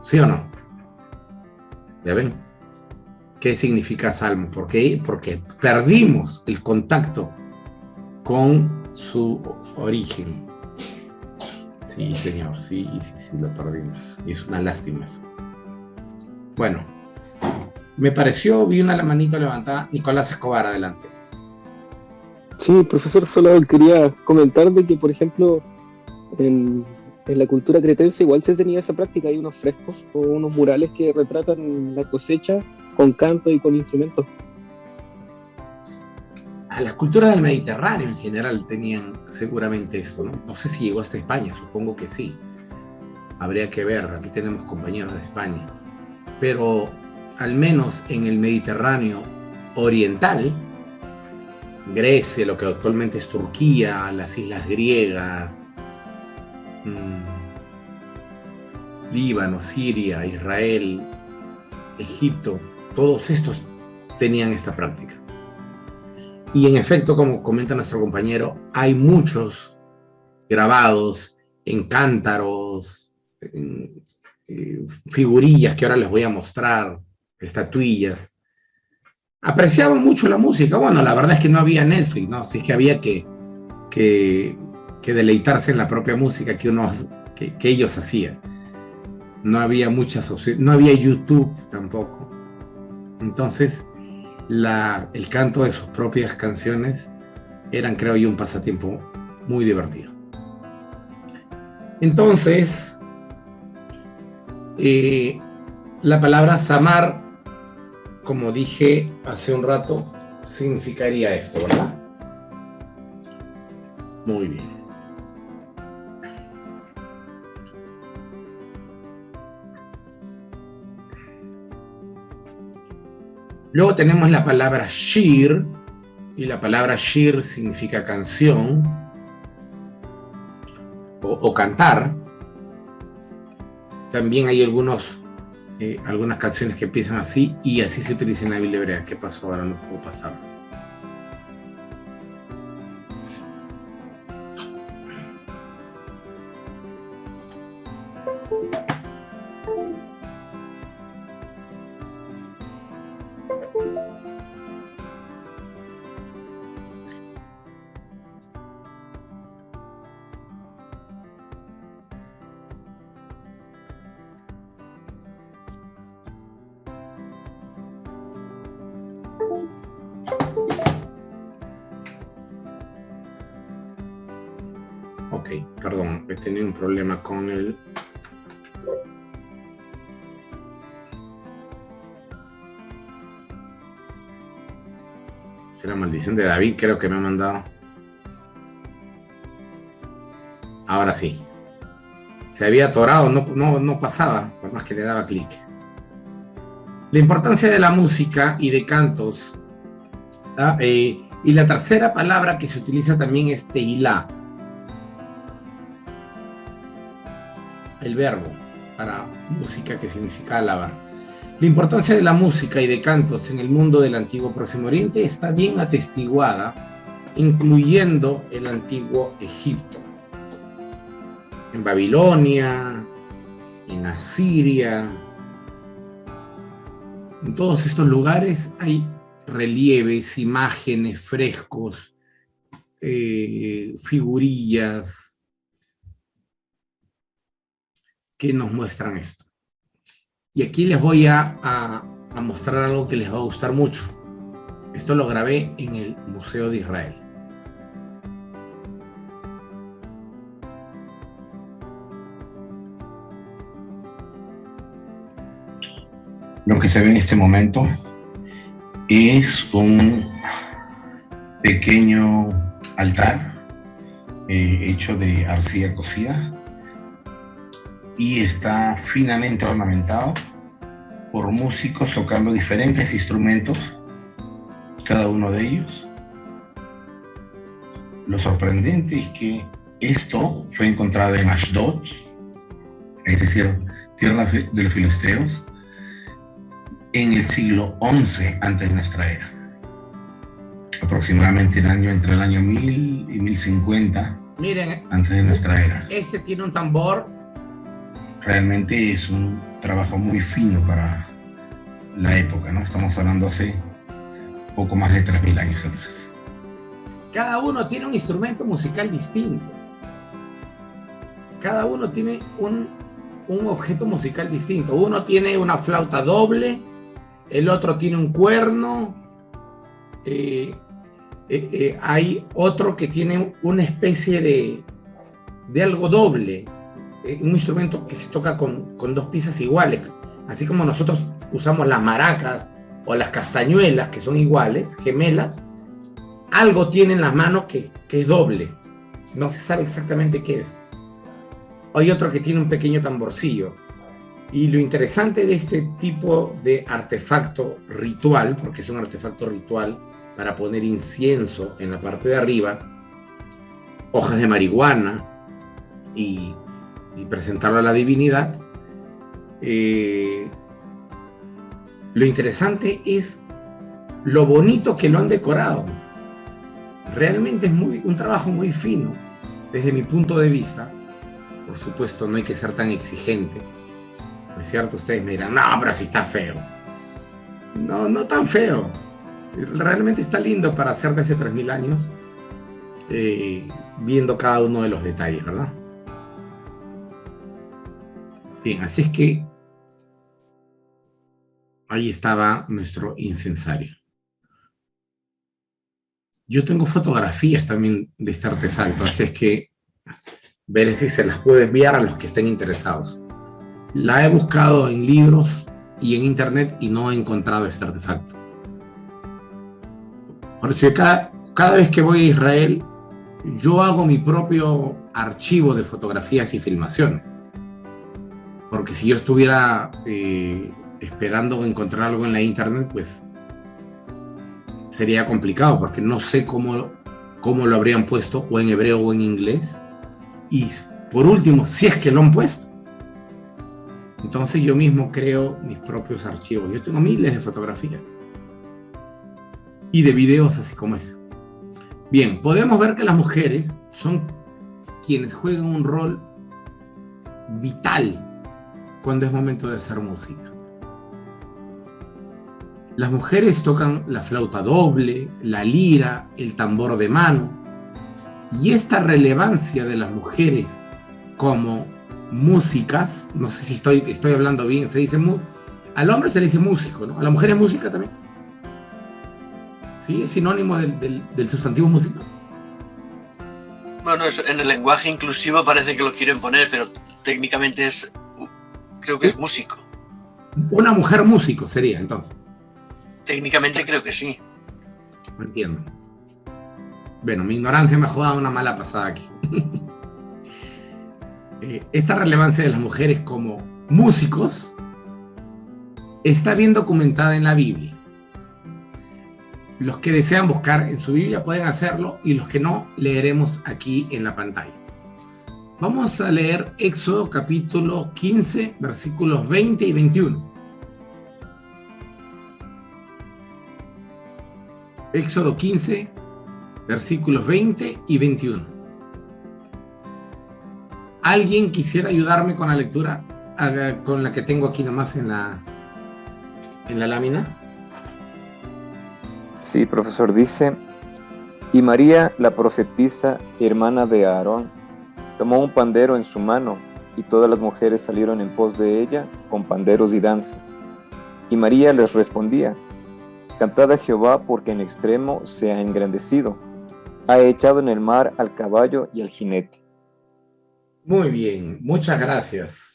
¿Sí o no? ¿Ya ven? ¿Qué significa salmo? ¿Por qué? Porque perdimos el contacto con su origen. Sí, señor, sí, lo perdimos. Y es una lástima eso. Bueno, me pareció, vi una manito levantada. Nicolás Escobar, adelante. Sí, profesor, solo quería comentar de que, por ejemplo, en la cultura cretense igual se tenía esa práctica. Hay unos frescos o unos murales que retratan la cosecha con canto y con instrumentos. Las culturas del Mediterráneo en general tenían seguramente esto, ¿no? No sé si llegó hasta España, supongo que sí. Habría que ver, aquí tenemos compañeros de España. Pero al menos en el Mediterráneo oriental, Grecia, lo que actualmente es Turquía, las islas griegas, Líbano, Siria, Israel, Egipto, todos estos tenían esta práctica. Y en efecto, como comenta nuestro compañero, hay muchos grabados en cántaros, en figurillas que ahora les voy a mostrar, estatuillas. Apreciaban mucho la música. Bueno, la verdad es que no había Netflix, ¿no? Así que había que deleitarse en la propia música que ellos hacían. No había muchas opciones, no había YouTube tampoco. Entonces, el canto de sus propias canciones eran, creo yo, un pasatiempo muy divertido. Entonces, la palabra zamar, como dije hace un rato, significaría esto, ¿verdad? Muy bien. Luego tenemos la palabra shir, y la palabra shir significa canción o cantar. También hay algunas canciones que empiezan así, y así se utiliza en la Biblia hebrea. ¿Qué pasó? Ahora no puedo pasar. Ok, perdón, he tenido un problema con el... Es la maldición de David, creo que me ha mandado. Ahora sí. Se había atorado, no pasaba, por más que le daba clic. La importancia de la música y de cantos. Y la tercera palabra que se utiliza también es teilá. El verbo para música, que significa alabar. La importancia de la música y de cantos en el mundo del antiguo Próximo Oriente está bien atestiguada, incluyendo el antiguo Egipto. En Babilonia, en Asiria, en todos estos lugares hay relieves, imágenes, frescos, figurillas que nos muestran esto. Y aquí les voy a mostrar algo que les va a gustar mucho. Esto lo grabé en el Museo de Israel. Lo que se ve en este momento es un pequeño altar hecho de arcilla cocida, y está finamente ornamentado por músicos tocando diferentes instrumentos, cada uno de ellos. Lo sorprendente es que esto fue encontrado en Ashdod, es decir, tierra de los filisteos, en el siglo XI antes de nuestra era. Aproximadamente entre el año 1000 y 1050 antes de nuestra era. Este tiene un tambor. Realmente es un trabajo muy fino para la época, ¿no? Estamos hablando hace poco más de 3000 años atrás. Cada uno tiene un instrumento musical distinto. Cada uno tiene un objeto musical distinto. Uno tiene una flauta doble, el otro tiene un cuerno, hay otro que tiene una especie de algo doble. Un instrumento que se toca con dos piezas iguales, así como nosotros usamos las maracas o las castañuelas, que son iguales, gemelas. Algo tiene en las manos que es doble, no se sabe exactamente qué es. Hay otro que tiene un pequeño tamborcillo, y lo interesante de este tipo de artefacto ritual, porque es un artefacto ritual para poner incienso en la parte de arriba, hojas de marihuana y presentarlo a la divinidad. Lo interesante es lo bonito que lo han decorado. Realmente es un trabajo muy fino. desde mi punto de vista, por supuesto, no hay que ser tan exigente. ¿No es cierto? Ustedes me dirán, no, pero si está feo. No, no tan feo. Realmente está lindo para hacer de hace 3000 años, viendo cada uno de los detalles, ¿verdad? Bien, así es que ahí estaba nuestro incensario. Yo tengo fotografías también de este artefacto, así es que veré si se las puedo enviar a los que estén interesados. La he buscado en libros y en internet y no he encontrado este artefacto. Por eso cada vez que voy a Israel, yo hago mi propio archivo de fotografías y filmaciones. Porque si yo estuviera esperando encontrar algo en la internet, pues sería complicado, porque no sé cómo lo habrían puesto, o en hebreo o en inglés. Y por último, si es que lo han puesto. Entonces yo mismo creo mis propios archivos. Yo tengo miles de fotografías. Y de videos así como ese. Bien, podemos ver que las mujeres son quienes juegan un rol vital cuando es momento de hacer música. Las mujeres tocan la flauta doble, la lira, el tambor de mano. Y esta relevancia de las mujeres como músicas, no sé si estoy hablando bien, se dice al hombre se le dice músico, ¿no? A la mujer es música también. ¿Sí? ¿Es sinónimo del sustantivo músico? Bueno, eso, en el lenguaje inclusivo parece que lo quieren poner, pero técnicamente creo que es músico. Una mujer músico sería, entonces. Técnicamente creo que sí. No entiendo. Bueno, mi ignorancia me ha jugado una mala pasada aquí. Esta relevancia de las mujeres como músicos está bien documentada en la Biblia. Los que desean buscar en su Biblia pueden hacerlo, y los que no, leeremos aquí en la pantalla. Vamos a leer Éxodo capítulo 15, versículos 20 y 21. Éxodo 15, versículos 20 y 21. ¿Alguien quisiera ayudarme con la lectura? Con la que tengo aquí nomás en la lámina. Sí, profesor, dice: y María, la profetisa, hermana de Aarón, tomó un pandero en su mano, y todas las mujeres salieron en pos de ella con panderos y danzas. Y María les respondía: cantad a Jehová, porque en extremo se ha engrandecido, ha echado en el mar al caballo y al jinete. Muy bien, muchas gracias.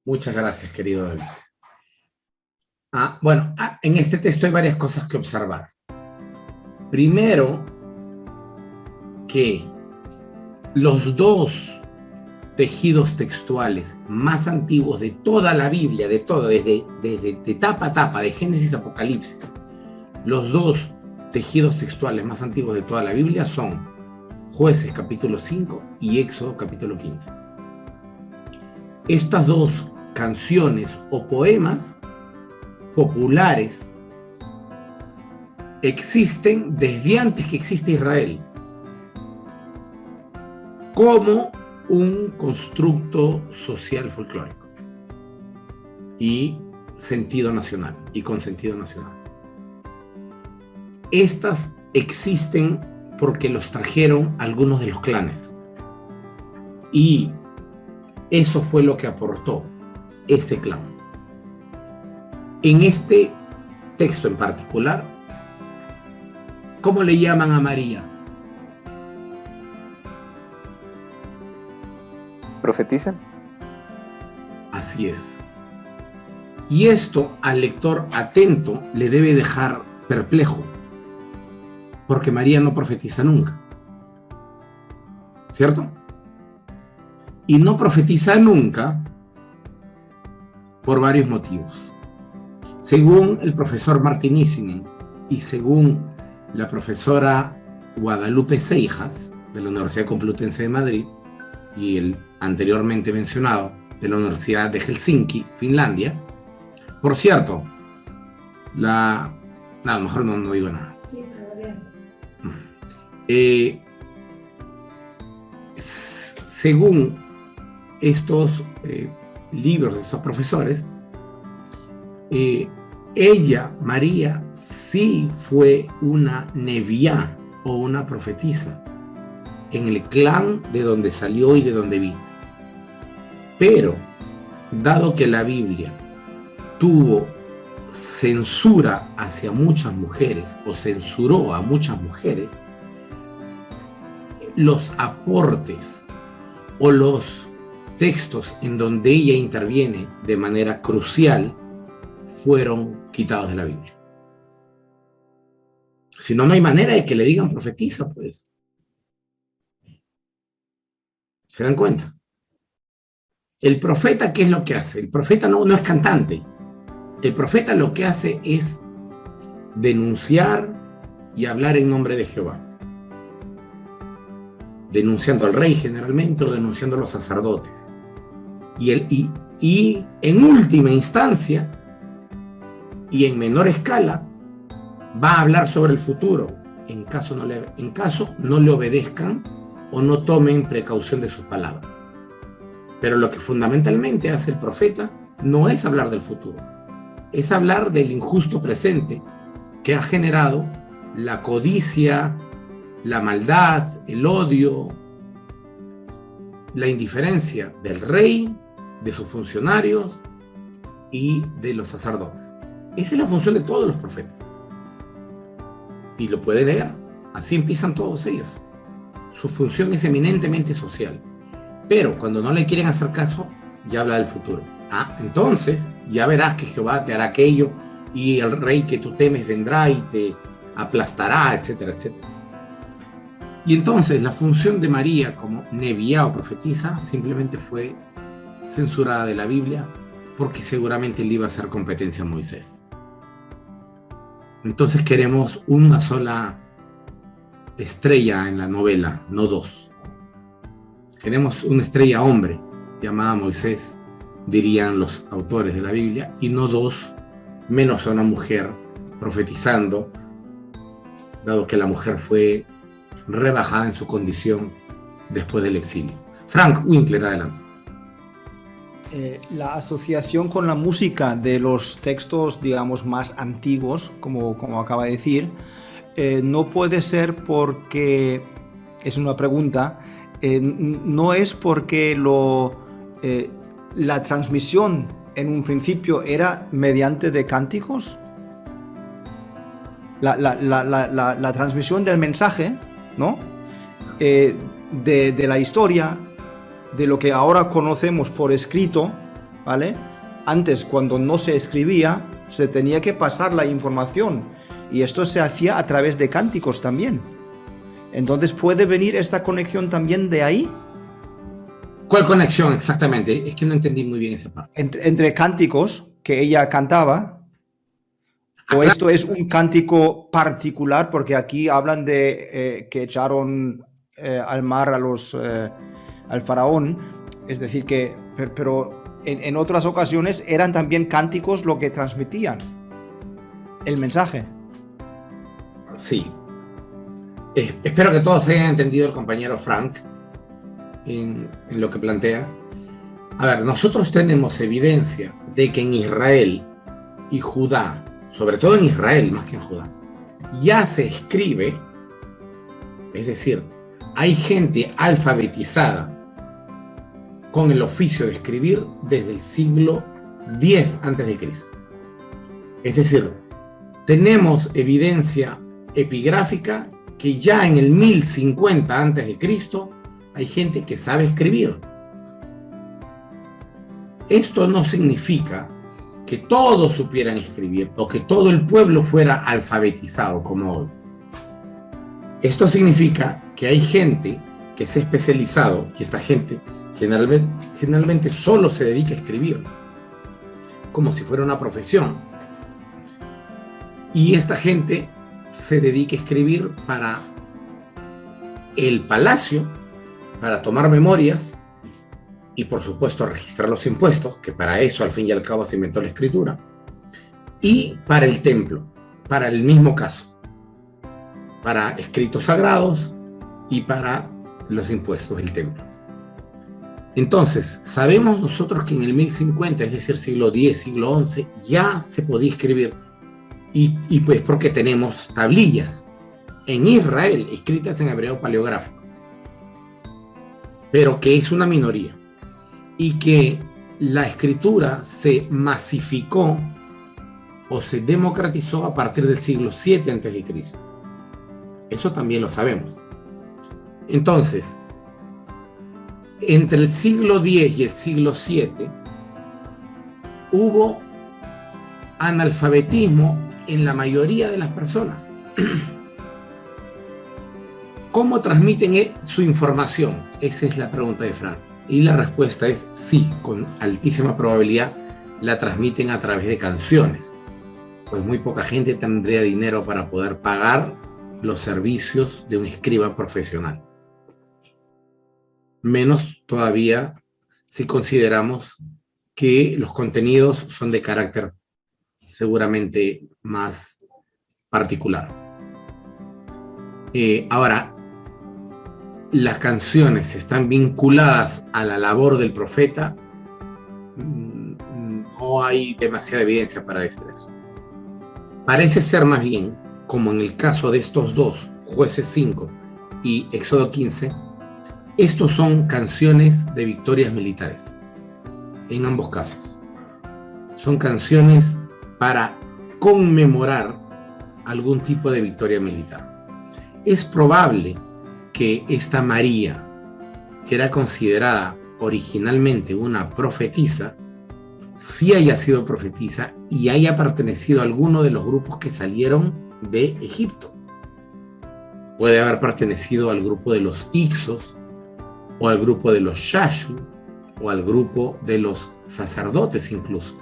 Muchas gracias, querido David. Bueno, en este texto hay varias cosas que observar. Primero, que los dos tejidos textuales más antiguos de toda la Biblia, desde tapa a tapa, de Génesis a Apocalipsis, los dos tejidos textuales más antiguos de toda la Biblia son Jueces capítulo 5 y Éxodo capítulo 15. Estas dos canciones o poemas populares existen desde antes que existe Israel como un constructo social folclórico y sentido nacional y con sentido nacional. Estas existen porque los trajeron algunos de los clanes, y eso fue lo que aportó ese clan. En este texto en particular, ¿cómo le llaman a María? ¿Profetizan? Así es. Y esto al lector atento le debe dejar perplejo, porque María no profetiza nunca, ¿cierto? Y no profetiza nunca por varios motivos. Según el profesor Martinissingen y según la profesora Guadalupe Seijas de la Universidad Complutense de Madrid y el anteriormente mencionado de la Universidad de Helsinki, Finlandia. Por cierto, a lo mejor no digo nada. según estos libros de estos profesores, ella, María, sí fue una neviá o una profetisa en el clan de donde salió y de donde vino. Pero, dado que la Biblia tuvo censura hacia muchas mujeres o censuró a muchas mujeres, los aportes o los textos en donde ella interviene de manera crucial fueron quitados de la Biblia. Si no, no hay manera de que le digan profetiza, pues. ¿Se dan cuenta? El profeta, ¿qué es lo que hace? El profeta no es cantante. El profeta lo que hace es denunciar y hablar en nombre de Jehová. Denunciando al rey generalmente o denunciando a los sacerdotes. Y en última instancia y en menor escala va a hablar sobre el futuro en caso no le obedezcan o no tomen precaución de sus palabras. Pero lo que fundamentalmente hace el profeta no es hablar del futuro, es hablar del injusto presente que ha generado la codicia, la maldad, el odio, la indiferencia del rey, de sus funcionarios y de los sacerdotes. Esa es la función de todos los profetas. Y lo puede leer. Así empiezan todos ellos. Su función es eminentemente social. Pero cuando no le quieren hacer caso, ya habla del futuro. Entonces ya verás que Jehová te hará aquello y el rey que tú temes vendrá y te aplastará, etcétera, etcétera. Y entonces la función de María como neviá o profetisa simplemente fue censurada de la Biblia porque seguramente le iba a hacer competencia a Moisés. Entonces queremos una sola estrella en la novela, no dos. Queremos una estrella hombre llamada Moisés, dirían los autores de la Biblia, y no dos, menos a una mujer profetizando, dado que la mujer fue rebajada en su condición después del exilio. Frank Winkler, adelante. La asociación con la música de los textos, digamos, más antiguos, como acaba de decir, no puede ser porque, es una pregunta, no es porque la transmisión en un principio era mediante de cánticos. La transmisión del mensaje, ¿no? De la historia, de lo que ahora conocemos por escrito, ¿vale? Antes, cuando no se escribía, se tenía que pasar la información y esto se hacía a través de cánticos también. Entonces, ¿puede venir esta conexión también de ahí? ¿Cuál conexión exactamente? Es que no entendí muy bien esa parte. Entre cánticos que ella cantaba, o esto es un cántico particular, porque aquí hablan de que echaron al mar al faraón, es decir, pero en otras ocasiones eran también cánticos lo que transmitían el mensaje. Sí. Espero que todos hayan entendido el compañero Frank en lo que plantea. A ver, nosotros tenemos evidencia de que en Israel y Judá, sobre todo en Israel más que en Judá, ya se escribe, es decir, hay gente alfabetizada con el oficio de escribir desde el siglo X a.C. Es decir, tenemos evidencia epigráfica que ya en el 1050 a.C. hay gente que sabe escribir. Esto no significa que todos supieran escribir o que todo el pueblo fuera alfabetizado como hoy. Esto significa que hay gente que se ha especializado, y esta gente generalmente solo se dedica a escribir, como si fuera una profesión. Y esta gente se dedica a escribir para el palacio, para tomar memorias y por supuesto registrar los impuestos, que para eso al fin y al cabo se inventó la escritura, y para el templo, para el mismo caso, para escritos sagrados y para los impuestos del templo. Entonces, sabemos nosotros que en el 1050, es decir, siglo X, siglo XI, ya se podía escribir, y pues porque tenemos tablillas en Israel escritas en hebreo paleográfico, pero que es una minoría, y que la escritura se masificó o se democratizó a partir del siglo VII a.C. Eso también lo sabemos. Entonces, entre el siglo X y el siglo VII hubo analfabetismo en la mayoría de las personas. ¿Cómo transmiten su información? Esa es la pregunta de Fran. Y la respuesta es sí, con altísima probabilidad la transmiten a través de canciones. Pues muy poca gente tendría dinero para poder pagar los servicios de un escriba profesional. Menos todavía si consideramos que los contenidos son de carácter seguramente más particular. Ahora, las canciones están vinculadas a la labor del profeta. No hay demasiada evidencia para decir eso. Parece ser más bien, como en el caso de estos dos, Jueces 5 y Éxodo 15, estos son canciones de victorias militares, en ambos casos. Son canciones para conmemorar algún tipo de victoria militar. Es probable que esta María, que era considerada originalmente una profetisa, sí haya sido profetisa y haya pertenecido a alguno de los grupos que salieron de Egipto. Puede haber pertenecido al grupo de los Ixos, o al grupo de los Shashu, o al grupo de los sacerdotes incluso.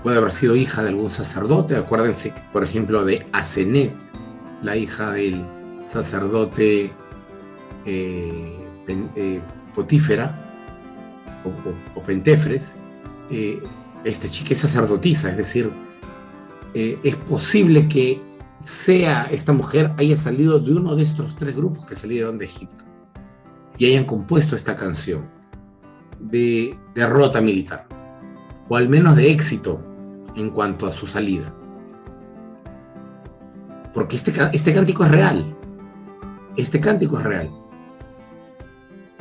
Puede haber sido hija de algún sacerdote. Acuérdense, por ejemplo, de Asenet, la hija del sacerdote Potífera, o Pentefres. Esta chica es sacerdotisa, es decir, es posible que esta mujer haya salido de uno de estos tres grupos que salieron de Egipto y hayan compuesto esta canción de derrota militar, o al menos de éxito en cuanto a su salida. Porque este cántico es real. Este cántico es real.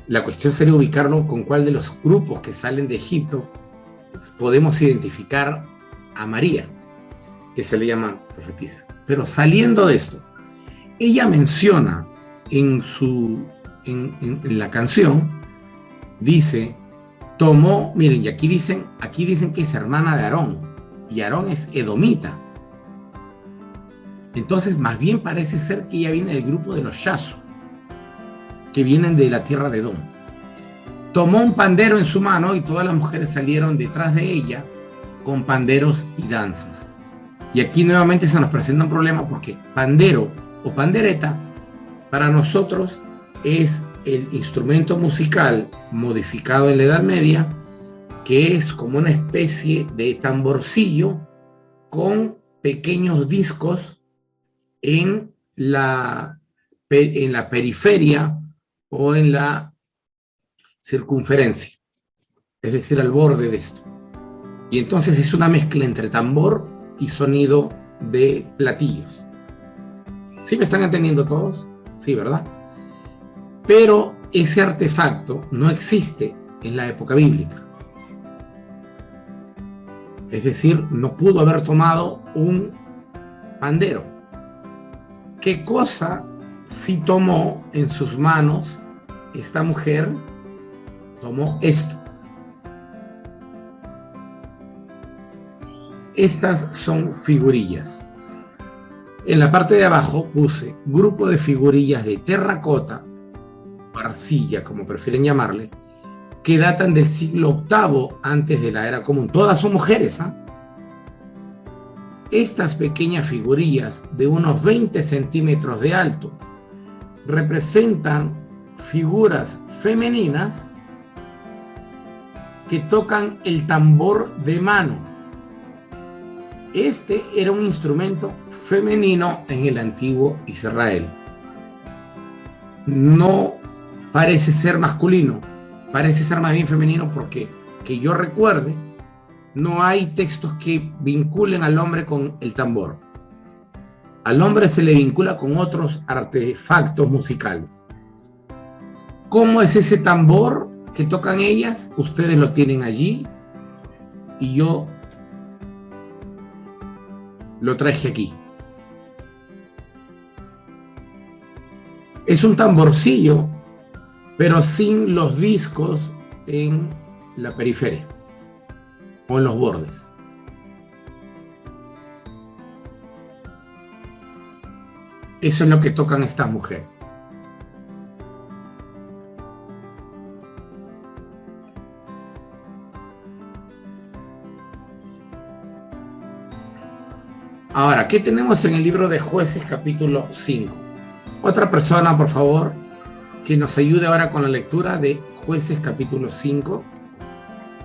La cuestión sería ubicarlo con cuál de los grupos que salen de Egipto podemos identificar a María, que se le llama profetisa. Pero saliendo de esto, ella menciona en la canción, dice, tomó, miren, y aquí dicen que es hermana de Aarón, y Aarón es edomita. Entonces, más bien parece ser que ella viene del grupo de los Shasu, que vienen de la tierra de Edom. Tomó un pandero en su mano y todas las mujeres salieron detrás de ella con panderos y danzas. Y aquí nuevamente se nos presenta un problema porque pandero o pandereta para nosotros es el instrumento musical modificado en la Edad Media, que es como una especie de tamborcillo con pequeños discos en la periferia o en la circunferencia, es decir, al borde de esto. Y entonces es una mezcla entre tambor y sonido de platillos. ¿Sí me están entendiendo todos? Sí, ¿verdad? Pero ese artefacto no existe en la época bíblica. Es decir, no pudo haber tomado un pandero. ¿Qué cosa sí tomó en sus manos esta mujer? Tomó esto. Estas son figurillas. En la parte de abajo puse grupo de figurillas de terracota, o arcilla, como prefieren llamarle, que datan del siglo VIII antes de la era común. Todas son mujeres, ¿ah? Estas pequeñas figurillas de unos 20 centímetros de alto representan figuras femeninas que tocan el tambor de mano. Este era un instrumento femenino en el antiguo Israel. No parece ser masculino, parece ser más bien femenino, porque que yo recuerde, no hay textos que vinculen al hombre con el tambor. Al hombre se le vincula con otros artefactos musicales. ¿Cómo es ese tambor que tocan ellas? Ustedes lo tienen allí y yo lo traje aquí. Es un tamborcillo, pero sin los discos en la periferia o en los bordes. Eso es lo que tocan estas mujeres. Ahora, ¿qué tenemos en el libro de Jueces capítulo 5? Otra persona, por favor, que nos ayude ahora con la lectura de Jueces capítulo 5.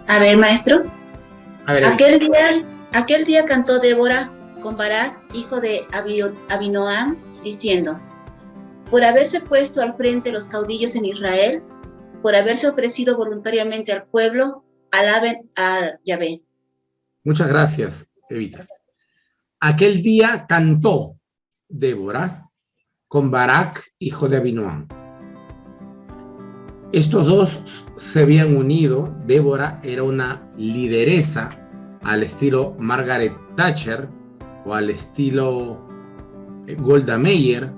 A ver, maestro. A ver, Aquel día cantó Débora con Barak, hijo de Abinoam, diciendo: por haberse puesto al frente los caudillos en Israel, por haberse ofrecido voluntariamente al pueblo, alaben a Yahvé. Muchas gracias, Evita. Aquel día cantó Débora con Barak, hijo de Abinoam. Estos dos se habían unido. Débora era una lideresa al estilo Margaret Thatcher o al estilo Golda Meir,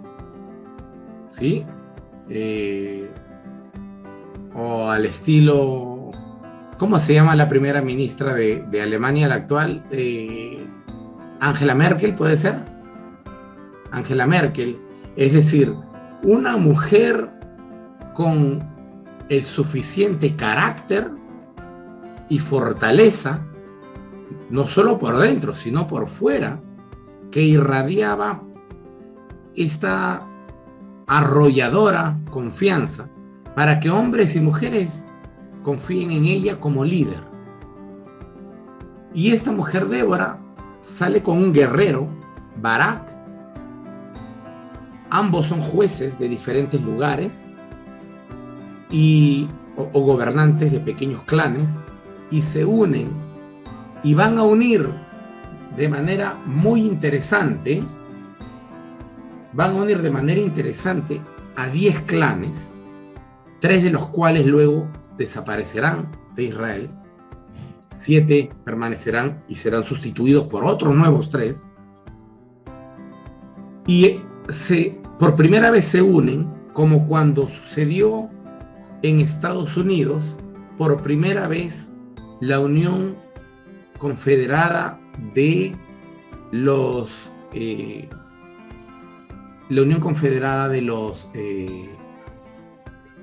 ¿sí? O al estilo, ¿cómo se llama la primera ministra de Alemania, la actual? Angela Merkel, ¿puede ser? Angela Merkel. Es decir, una mujer con el suficiente carácter y fortaleza, no solo por dentro, sino por fuera, que irradiaba esta arrolladora confianza para que hombres y mujeres confíen en ella como líder. Y esta mujer Débora sale con un guerrero, Barak. Ambos son jueces de diferentes lugares o gobernantes de pequeños clanes, y se unen y van a unir de manera muy interesante, a 10 clanes, 3 de los cuales luego desaparecerán de Israel, 7 permanecerán y serán sustituidos por otros nuevos 3, y por primera vez se unen, como cuando sucedió en Estados Unidos, por primera vez la Unión Confederada de los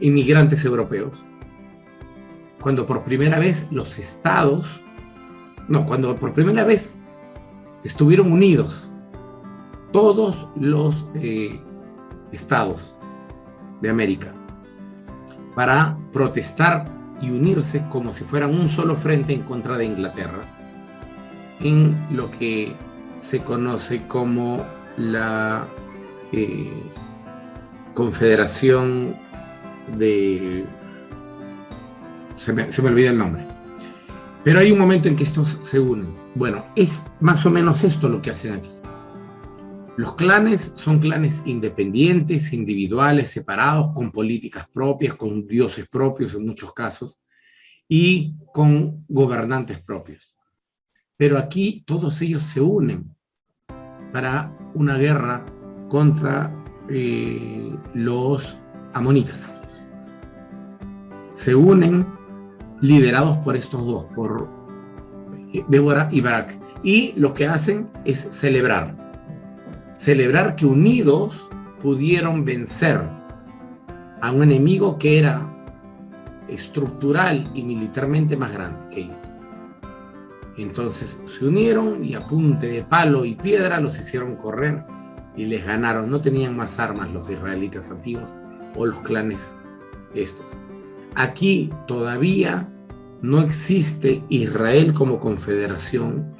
inmigrantes europeos, cuando por primera vez cuando por primera vez estuvieron unidos todos los estados de América para protestar y unirse como si fueran un solo frente en contra de Inglaterra, en lo que se conoce como la Confederación de... Se me olvida el nombre. Pero hay un momento en que estos se unen. Bueno, es más o menos esto lo que hacen aquí. Los clanes son clanes independientes, individuales, separados, con políticas propias, con dioses propios en muchos casos, y con gobernantes propios. Pero aquí todos ellos se unen para una guerra contra los amonitas. Se unen liderados por estos dos, por Débora y Barak. Y lo que hacen es celebrar que unidos pudieron vencer a un enemigo que era estructural y militarmente más grande que ellos. Entonces se unieron y a punta de palo y piedra los hicieron correr y les ganaron. No tenían más armas los israelitas antiguos o los clanes estos. Aquí todavía no existe Israel como confederación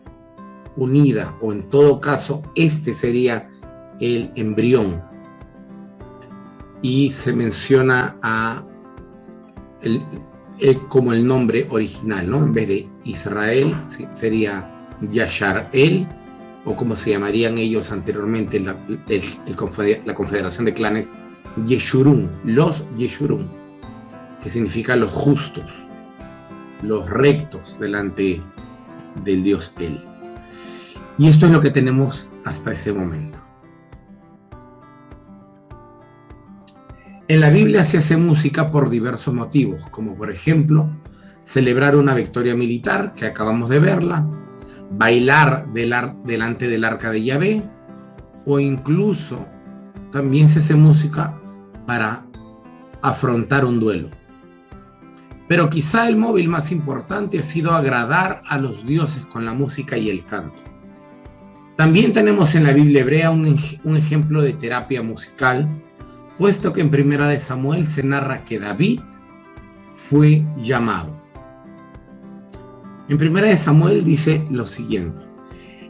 unida, o en todo caso este sería el embrión, y se menciona a como el nombre original, ¿no? En vez de Israel, sería Yashar-El, o como se llamarían ellos anteriormente, la Confederación de Clanes, Yeshurun, los Yeshurun, que significa los justos, los rectos delante del Dios El. Y esto es lo que tenemos hasta ese momento. En la Biblia se hace música por diversos motivos, como por ejemplo, celebrar una victoria militar, que acabamos de verla, bailar delante del arca de Yahvé, o incluso también se hace música para afrontar un duelo. Pero quizá el móvil más importante ha sido agradar a los dioses con la música y el canto. También tenemos en la Biblia hebrea un ejemplo de terapia musical, puesto que en Primera de Samuel se narra que David fue llamado. En Primera de Samuel dice lo siguiente: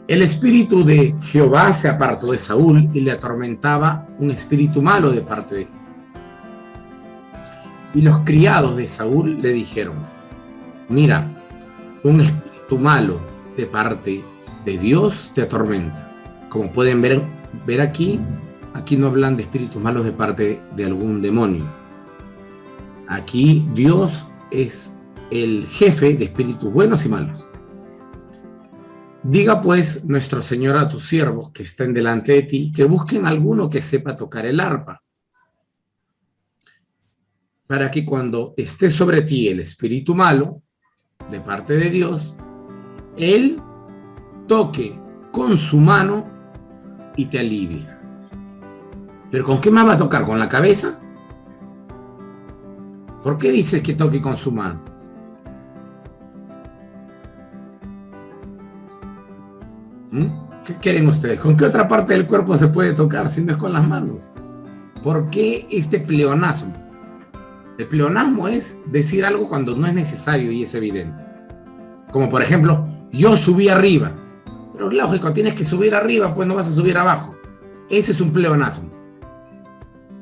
el espíritu de Jehová se apartó de Saúl y le atormentaba un espíritu malo de parte de él. Y los criados de Saúl le dijeron: mira, un espíritu malo de parte de Dios te atormenta. Como pueden ver aquí no hablan de espíritus malos de parte de algún demonio. Aquí Dios es el jefe de espíritus buenos y malos. Diga pues nuestro Señor a tus siervos que estén delante de ti, que busquen alguno que sepa tocar el arpa, para que cuando esté sobre ti el espíritu malo de parte de Dios, él toque con su mano y te alivies. ¿Pero con qué más va a tocar? ¿Con la cabeza? ¿Por qué dice que toque con su mano? ¿Qué quieren ustedes? ¿Con qué otra parte del cuerpo se puede tocar si no es con las manos? ¿Por qué este pleonasmo? El pleonasmo es decir algo cuando no es necesario y es evidente. Como por ejemplo, yo subí arriba. Pero lógico, tienes que subir arriba, pues no vas a subir abajo. Ese es un pleonasmo.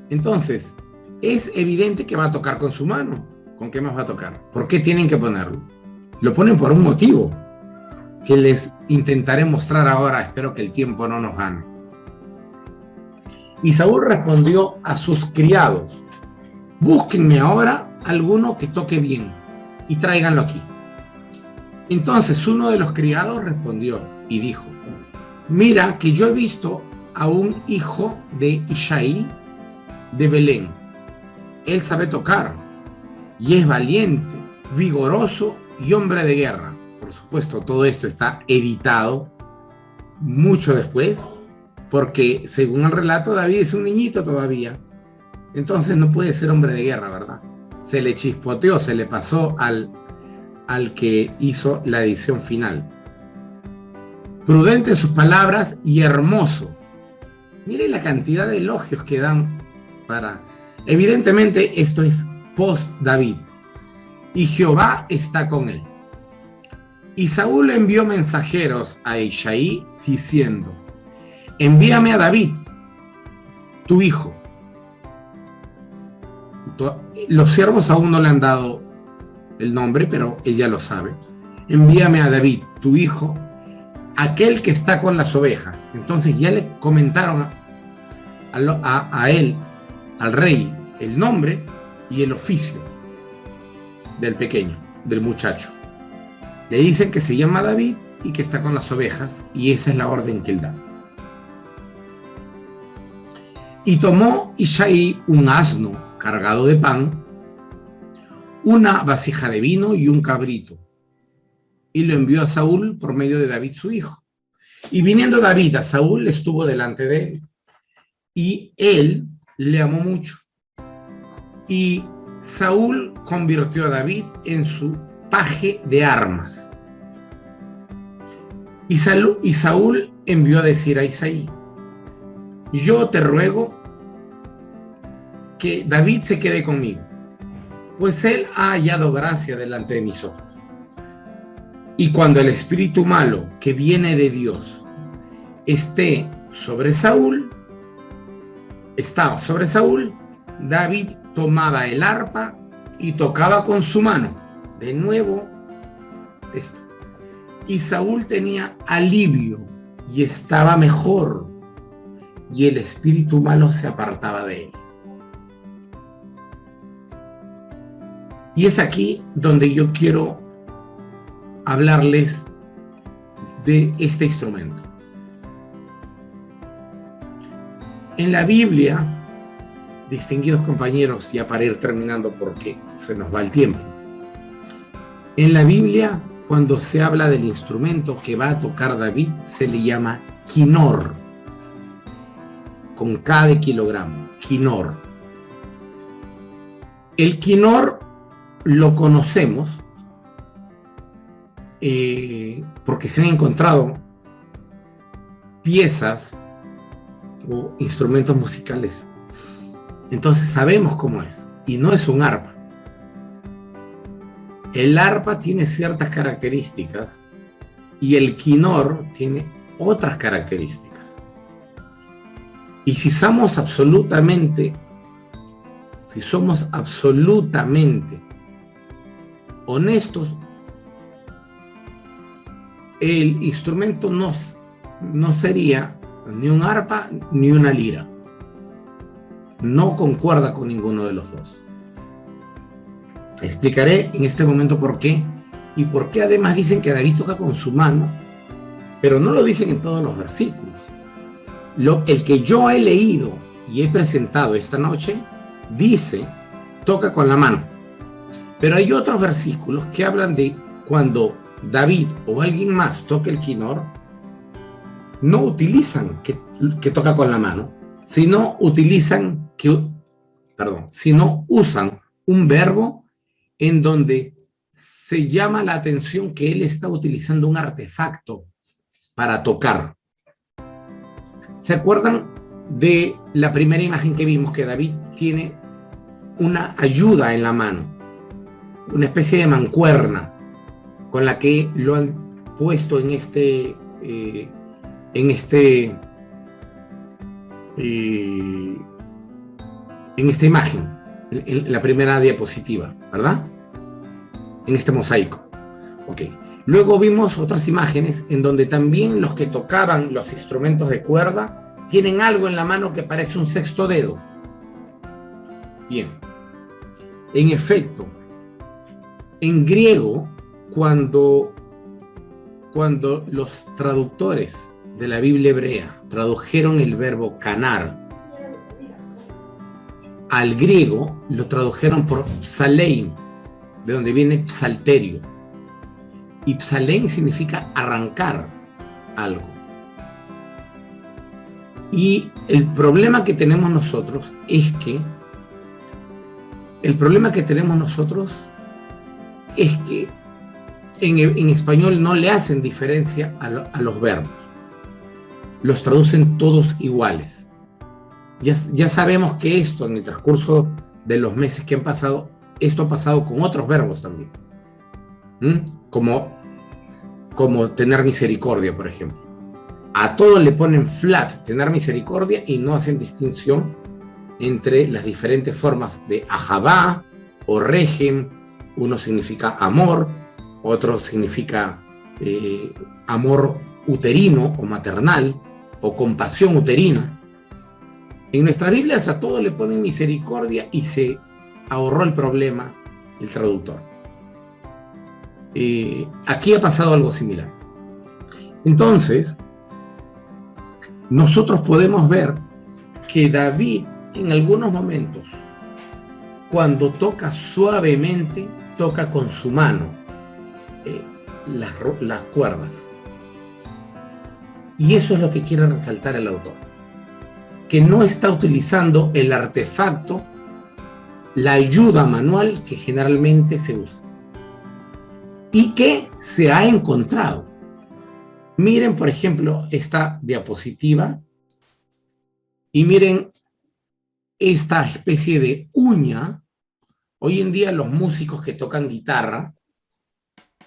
Entonces, es evidente que va a tocar con su mano. ¿Con qué más va a tocar? ¿Por qué tienen que ponerlo? Lo ponen por un motivo que les intentaré mostrar ahora. Espero que el tiempo no nos gane. Y Saúl respondió a sus criados: búsquenme ahora alguno que toque bien y tráiganlo aquí. Entonces uno de los criados respondió y dijo: mira que yo he visto a un hijo de Isaí de Belén. Él sabe tocar y es valiente, vigoroso y hombre de guerra. Por supuesto, todo esto está editado mucho después, porque según el relato, David es un niñito todavía. Entonces no puede ser hombre de guerra, ¿verdad? Se le chispoteó, se le pasó al que hizo la edición final. Prudente en sus palabras y hermoso. Mire la cantidad de elogios que dan para... Evidentemente esto es post-David. Y Jehová está con él. Y Saúl envió mensajeros a Isaí diciendo: envíame a David, tu hijo. Los siervos aún no le han dado el nombre, pero ella lo sabe. Envíame a David, tu hijo, aquel que está con las ovejas. Entonces ya le comentaron a él, al rey, el nombre y el oficio del pequeño, del muchacho. Le dicen que se llama David y que está con las ovejas, y esa es la orden que él da. Y tomó Isaí un asno cargado de pan, una vasija de vino y un cabrito, y lo envió a Saúl por medio de David su hijo. Y viniendo David a Saúl, estuvo delante de él, y él le amó mucho. Y Saúl convirtió a David en su paje de armas. Y Saúl envió a decir a Isaí: yo te ruego que David se quede conmigo, pues él ha hallado gracia delante de mis ojos. Y cuando el espíritu malo que viene de Dios estaba sobre Saúl, David tomaba el arpa y tocaba con su mano. De nuevo, esto. Y Saúl tenía alivio y estaba mejor, y el espíritu malo se apartaba de él. Y es aquí donde yo quiero hablarles de este instrumento. En la Biblia, distinguidos compañeros, ya para ir terminando porque se nos va el tiempo, en la Biblia, cuando se habla del instrumento que va a tocar David, se le llama quinor, con K de kilogramo, quinor. El quinor lo conocemos porque se han encontrado piezas o instrumentos musicales. Entonces sabemos cómo es, y no es un arpa. El arpa tiene ciertas características y el quinor tiene otras características. Y si somos absolutamente honestos, el instrumento no sería ni un arpa ni una lira. No concuerda con ninguno de los dos. Explicaré en este momento por qué, y por qué además dicen que David toca con su mano, pero no lo dicen en todos los versículos. El que yo he leído y he presentado esta noche dice toca con la mano, pero hay otros versículos que hablan de cuando David o alguien más toca el quinor, no utilizan que toca con la mano, sino usan un verbo en donde se llama la atención que él está utilizando un artefacto para tocar. ¿Se acuerdan de la primera imagen que vimos? Que David tiene una ayuda en la mano, una especie de mancuerna con la que lo han puesto en esta imagen, en la primera diapositiva, ¿verdad? En este mosaico. Ok. Luego vimos otras imágenes en donde también los que tocaban los instrumentos de cuerda tienen algo en la mano que parece un sexto dedo. Bien. En efecto, en griego, cuando los traductores de la Biblia hebrea tradujeron el verbo canar al griego, lo tradujeron por psalein, de donde viene psalterio. Y psalein significa arrancar algo. Y el problema que tenemos nosotros es que en español no le hacen diferencia a los verbos. Los traducen todos iguales. Ya sabemos que esto, en el transcurso de los meses que han pasado, esto ha pasado con otros verbos también. Como tener misericordia, por ejemplo. A todos le ponen flat, tener misericordia, y no hacen distinción entre las diferentes formas de ahabá o regem. Uno significa amor, otro significa amor uterino o maternal, o compasión uterina. En nuestras Biblias a todos le ponen misericordia y se ahorró el problema el traductor. Aquí ha pasado algo similar. Entonces, nosotros podemos ver que David en algunos momentos, cuando toca suavemente, toca con su mano las cuerdas. Y eso es lo que quiere resaltar el autor, que no está utilizando el artefacto, la ayuda manual que generalmente se usa y que se ha encontrado. Miren, por ejemplo, esta diapositiva y miren esta especie de uña. Hoy en día los músicos que tocan guitarra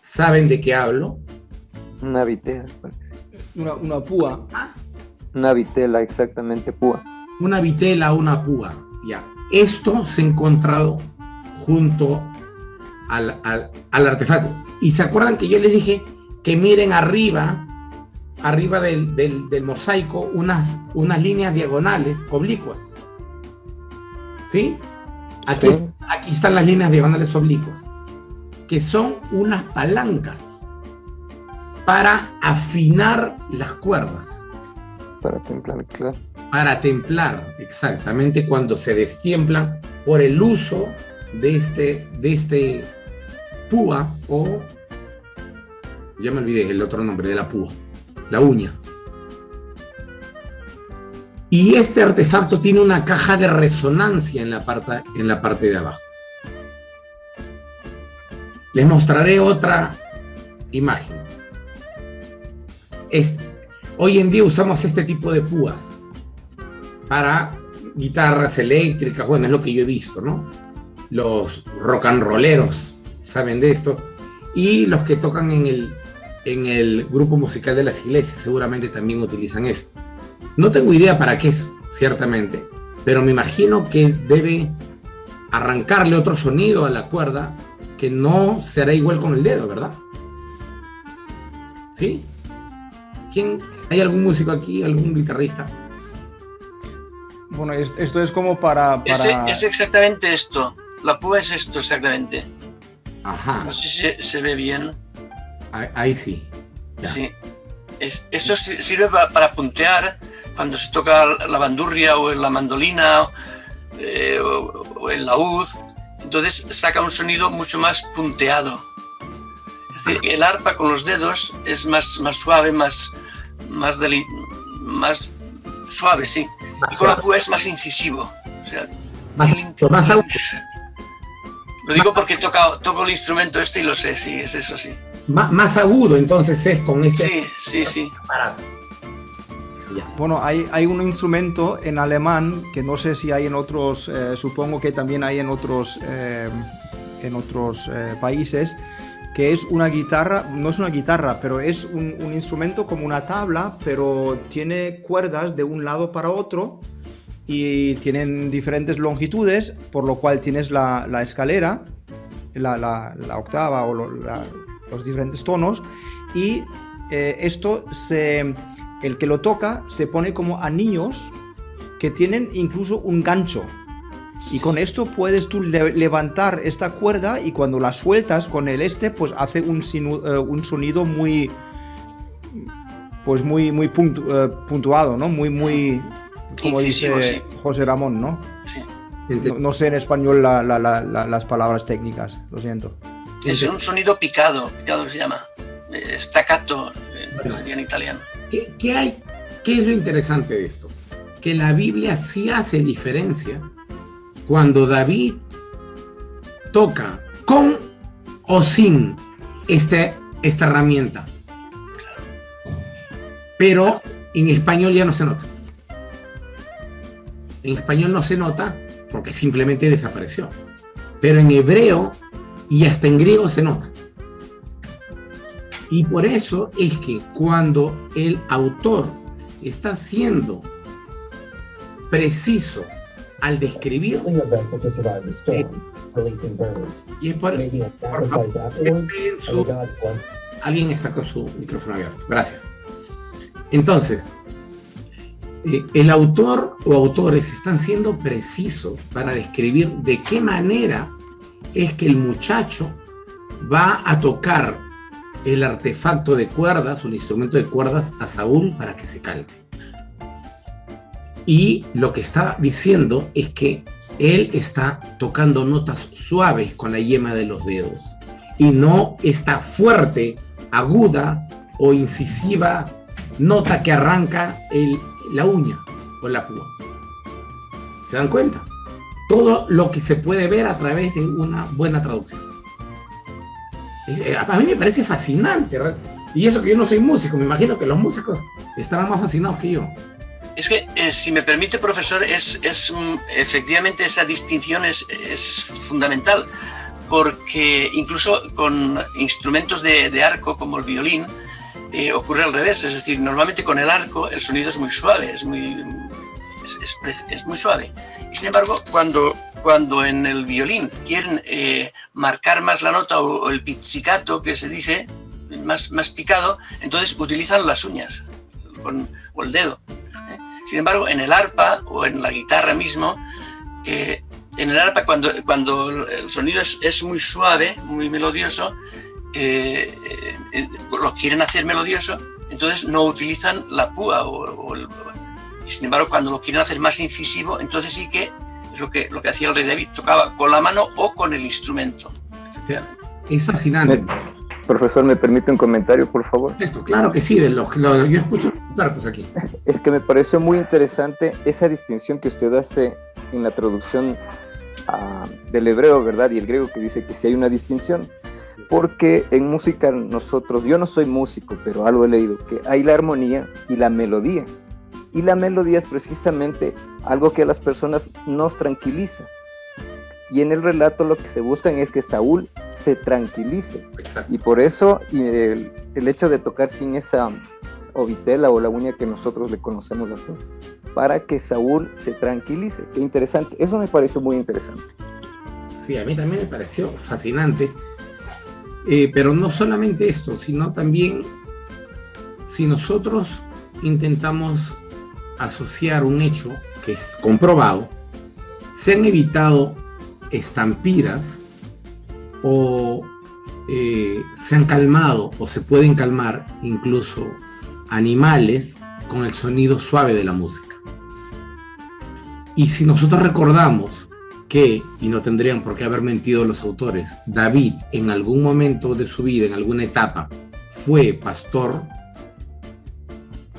saben de qué hablo. Una vitela, parece. Una púa. Una vitela, exactamente, púa. Una vitela, una púa. Ya. Esto se ha encontrado junto al artefacto. Y se acuerdan que yo les dije que miren arriba del mosaico unas líneas diagonales oblicuas. ¿Sí? Aquí están las líneas diagonales oblicuas, que son unas palancas para afinar las cuerdas. Para templar, claro. Para templar, exactamente, cuando se destiemplan por el uso de este púa, o ya me olvidé el otro nombre de la púa, la uña. Y este artefacto tiene una caja de resonancia en la parte de abajo. Les mostraré otra imagen. Hoy en día usamos este tipo de púas para guitarras eléctricas, bueno, es lo que yo he visto, ¿no? Los rock and rolleros saben de esto, y los que tocan en el grupo musical de las iglesias seguramente también utilizan esto. No tengo idea para qué es, ciertamente, pero me imagino que debe arrancarle otro sonido a la cuerda que no será igual con el dedo, ¿verdad? ¿Sí? ¿Hay algún músico aquí, algún guitarrista? Bueno, esto es como para... Es exactamente esto. La púa es esto exactamente. Ajá. No sé si se ve bien. Ahí sí. Ya. Sí. Esto sirve para puntear cuando se toca la bandurria o en la mandolina o el laúd. Entonces saca un sonido mucho más punteado. Es decir, el arpa con los dedos es más suave, más suave, sí. Y con la púa es más incisivo. O sea, más agudo. Lo digo porque toco el instrumento y lo sé, sí, es eso, sí. Más agudo, entonces, es con este... Sí. Bueno, hay un instrumento en alemán que no sé si hay en otros, supongo que también hay en otros países, que es una guitarra, no es una guitarra, pero es un instrumento como una tabla, pero tiene cuerdas de un lado para otro y tienen diferentes longitudes, por lo cual tienes la escalera, la octava o los diferentes tonos, y el que lo toca se pone como anillos que tienen incluso un gancho. Y con esto puedes tú levantar esta cuerda y cuando la sueltas con pues hace un sonido muy puntuado, ¿no? Muy como incisivo, dice sí. José Ramón, ¿no? Sí. No sé en español las palabras técnicas, lo siento. Es un sonido picado que se llama. Staccato, sería en italiano. ¿Qué es lo interesante de esto? Que la Biblia sí hace diferencia cuando David toca con o sin esta herramienta. Pero en español ya no se nota. En español no se nota porque simplemente desapareció. Pero en hebreo y hasta en griego se nota. Y por eso es que cuando el autor está siendo preciso al describir, y es por favor, alguien está con su micrófono abierto, gracias. Entonces, el autor o autores están siendo precisos para describir de qué manera es que el muchacho va a tocar el artefacto de cuerdas o el instrumento de cuerdas a Saúl para que se calme. Y lo que está diciendo es que él está tocando notas suaves con la yema de los dedos y no esta fuerte, aguda o incisiva nota que arranca la uña o la púa. ¿Se dan cuenta? Todo lo que se puede ver a través de una buena traducción. A mí me parece fascinante, y eso que yo no soy músico, me imagino que los músicos estarán más fascinados que yo. Es que, si me permite, profesor, efectivamente esa distinción es fundamental, porque incluso con instrumentos de arco como el violín ocurre al revés, es decir, normalmente con el arco el sonido es muy suave, es muy suave, y Y sin embargo, cuando en el violín quieren marcar más la nota o el pizzicato que se dice, más picado, entonces utilizan las uñas o el dedo. Sin embargo, en el arpa o en la guitarra mismo, en el arpa cuando el sonido es muy suave, muy melodioso, lo quieren hacer melodioso, entonces no utilizan la púa y sin embargo cuando lo quieren hacer más incisivo, entonces sí que es lo que hacía el rey David, tocaba con la mano o con el instrumento. Es fascinante. Profesor, ¿me permite un comentario, por favor? Esto, claro que sí, yo escucho expertos aquí. Es que me pareció muy interesante esa distinción que usted hace en la traducción del hebreo, ¿verdad? Y el griego, que dice que sí hay una distinción. Porque en música nosotros, yo no soy músico, pero algo he leído, que hay la armonía y la melodía. Y la melodía es precisamente algo que a las personas nos tranquiliza. Y en el relato lo que se buscan es que Saúl se tranquilice. Exacto. Y por eso el hecho de tocar sin esa ovitela o la uña que nosotros le conocemos así, para que Saúl se tranquilice. Qué interesante. Eso me pareció muy interesante. Sí, a mí también me pareció fascinante. Pero no solamente esto, sino también si nosotros intentamos asociar un hecho que es comprobado, se han evitado estampidas o se han calmado o se pueden calmar incluso animales con el sonido suave de la música. Y si nosotros recordamos que, y no tendrían por qué haber mentido los autores, David en algún momento de su vida, en alguna etapa, fue pastor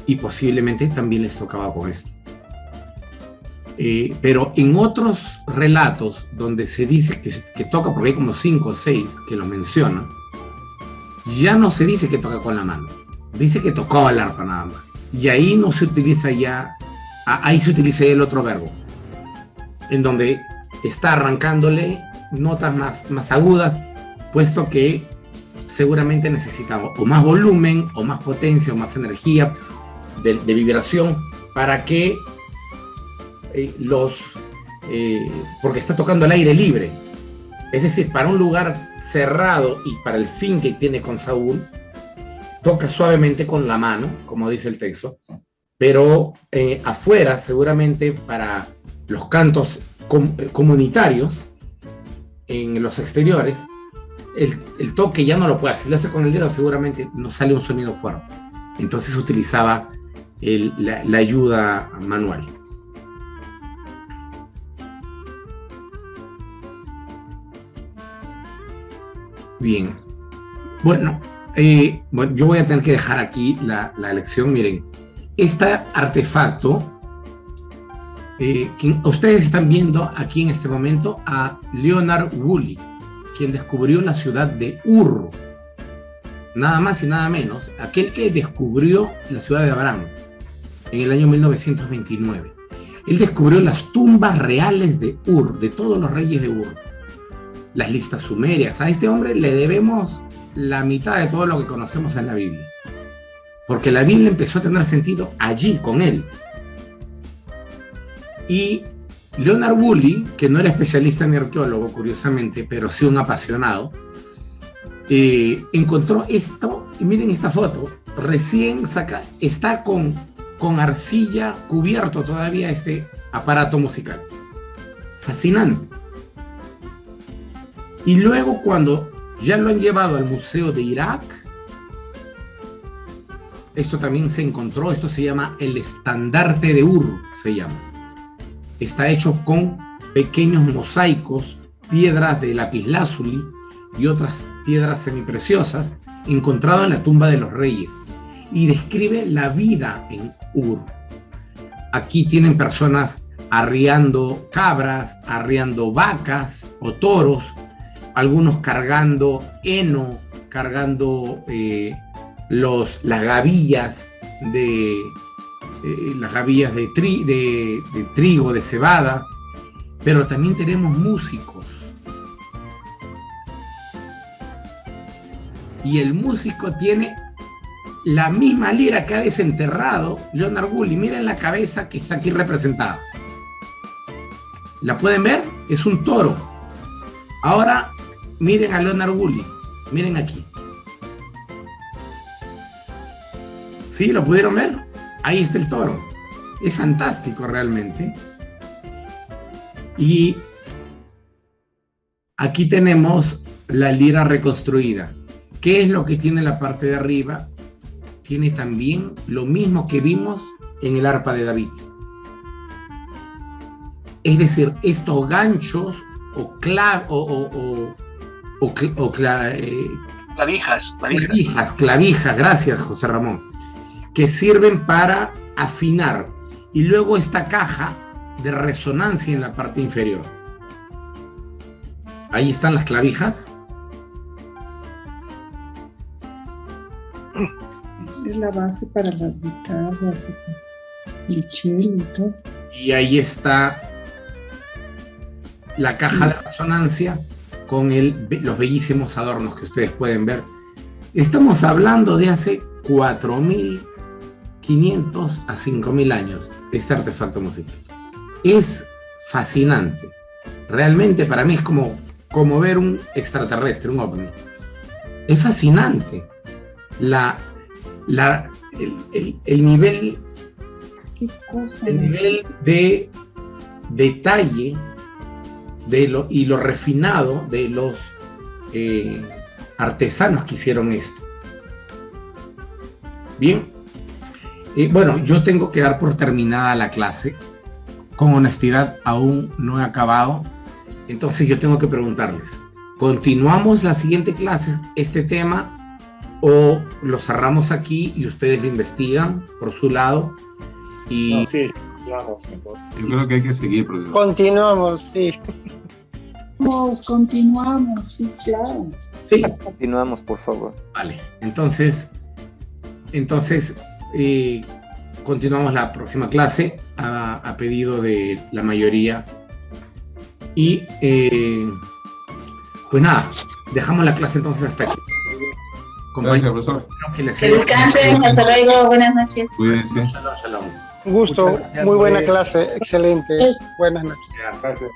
y posiblemente también les tocaba con esto. Pero en otros relatos donde se dice que toca, porque hay como 5 o 6 que lo mencionan, ya no se dice que toca con la mano, dice que tocaba el arpa nada más. Y ahí no se utiliza ya, ahí se utiliza el otro verbo, en donde está arrancándole notas más agudas, puesto que seguramente necesitamos o más volumen, o más potencia, o más energía de vibración para que porque está tocando el aire libre. Es decir, para un lugar cerrado y para el fin que tiene con Saúl, toca suavemente con la mano, como dice el texto, pero afuera, seguramente para los cantos comunitarios, en los exteriores, el toque ya no lo puede hacer, lo hace con el dedo, seguramente no sale un sonido fuerte. Entonces utilizaba la ayuda manual. Bien, bueno, yo voy a tener que dejar aquí la lección. Miren, este artefacto, ustedes están viendo aquí en este momento a Leonard Woolley, quien descubrió la ciudad de Ur, nada más y nada menos, aquel que descubrió la ciudad de Abraham en el año 1929. Él descubrió las tumbas reales de Ur, de todos los reyes de Ur, las listas sumerias. A este hombre le debemos la mitad de todo lo que conocemos en la Biblia, porque la Biblia empezó a tener sentido allí con él. Y Leonard Woolley, que no era especialista ni arqueólogo, curiosamente, pero sí un apasionado, encontró esto, y miren esta foto, recién está con arcilla cubierto todavía este aparato musical. Fascinante. Y luego, cuando ya lo han llevado al Museo de Irak, esto también se encontró, esto se llama el estandarte de Ur, se llama. Está hecho con pequeños mosaicos, piedras de lapislázuli y otras piedras semipreciosas, encontrado en la tumba de los reyes, y describe la vida en Ur. Aquí tienen personas arriando cabras, arriando vacas o toros, algunos cargando heno, cargando las gavillas de trigo, de cebada, pero también tenemos músicos. Y el músico tiene la misma lira que ha desenterrado Leonard Woolley. Miren la cabeza que está aquí representada. ¿La pueden ver? Es un toro. Ahora, miren a Leonard Woolley. Miren aquí. ¿Sí? ¿Lo pudieron ver? Ahí está el toro. Es fantástico realmente. Y aquí tenemos la lira reconstruida. ¿Qué es lo que tiene la parte de arriba? Tiene también lo mismo que vimos en el arpa de David. Es decir, estos ganchos clavijas, gracias José Ramón, que sirven para afinar. Y luego esta caja de resonancia en la parte inferior. Ahí están las clavijas. Es la base para las guitarras, el cello y todo. Y ahí está la caja de resonancia con los bellísimos adornos que ustedes pueden ver. Estamos hablando de hace 4.500 a 5.000 años, este artefacto musical. Es fascinante. Realmente para mí es como ver un extraterrestre, un ovni. Es fascinante. El nivel, ¿qué cosa? El nivel de detalle y lo refinado de los artesanos que hicieron esto. Bien, bueno, yo tengo que dar por terminada la clase. Con honestidad, aún no he acabado. Entonces yo tengo que preguntarles, ¿continuamos la siguiente clase este tema o lo cerramos aquí y ustedes lo investigan por su lado? Y... No, sí, continuamos. Yo creo que hay que seguir, profesor. Continuamos, sí. Continuamos, sí, claro. Sí. Continuamos, por favor. Vale, entonces continuamos la próxima clase a pedido de la mayoría. Y pues nada, dejamos la clase entonces hasta aquí. Gracias, profesor. Que descansen, hasta luego, buenas noches. Cuídense. Shalom, shalom. Un gusto, Muchas gracias, muy buena More. clase, excelente. Buenas noches. Gracias.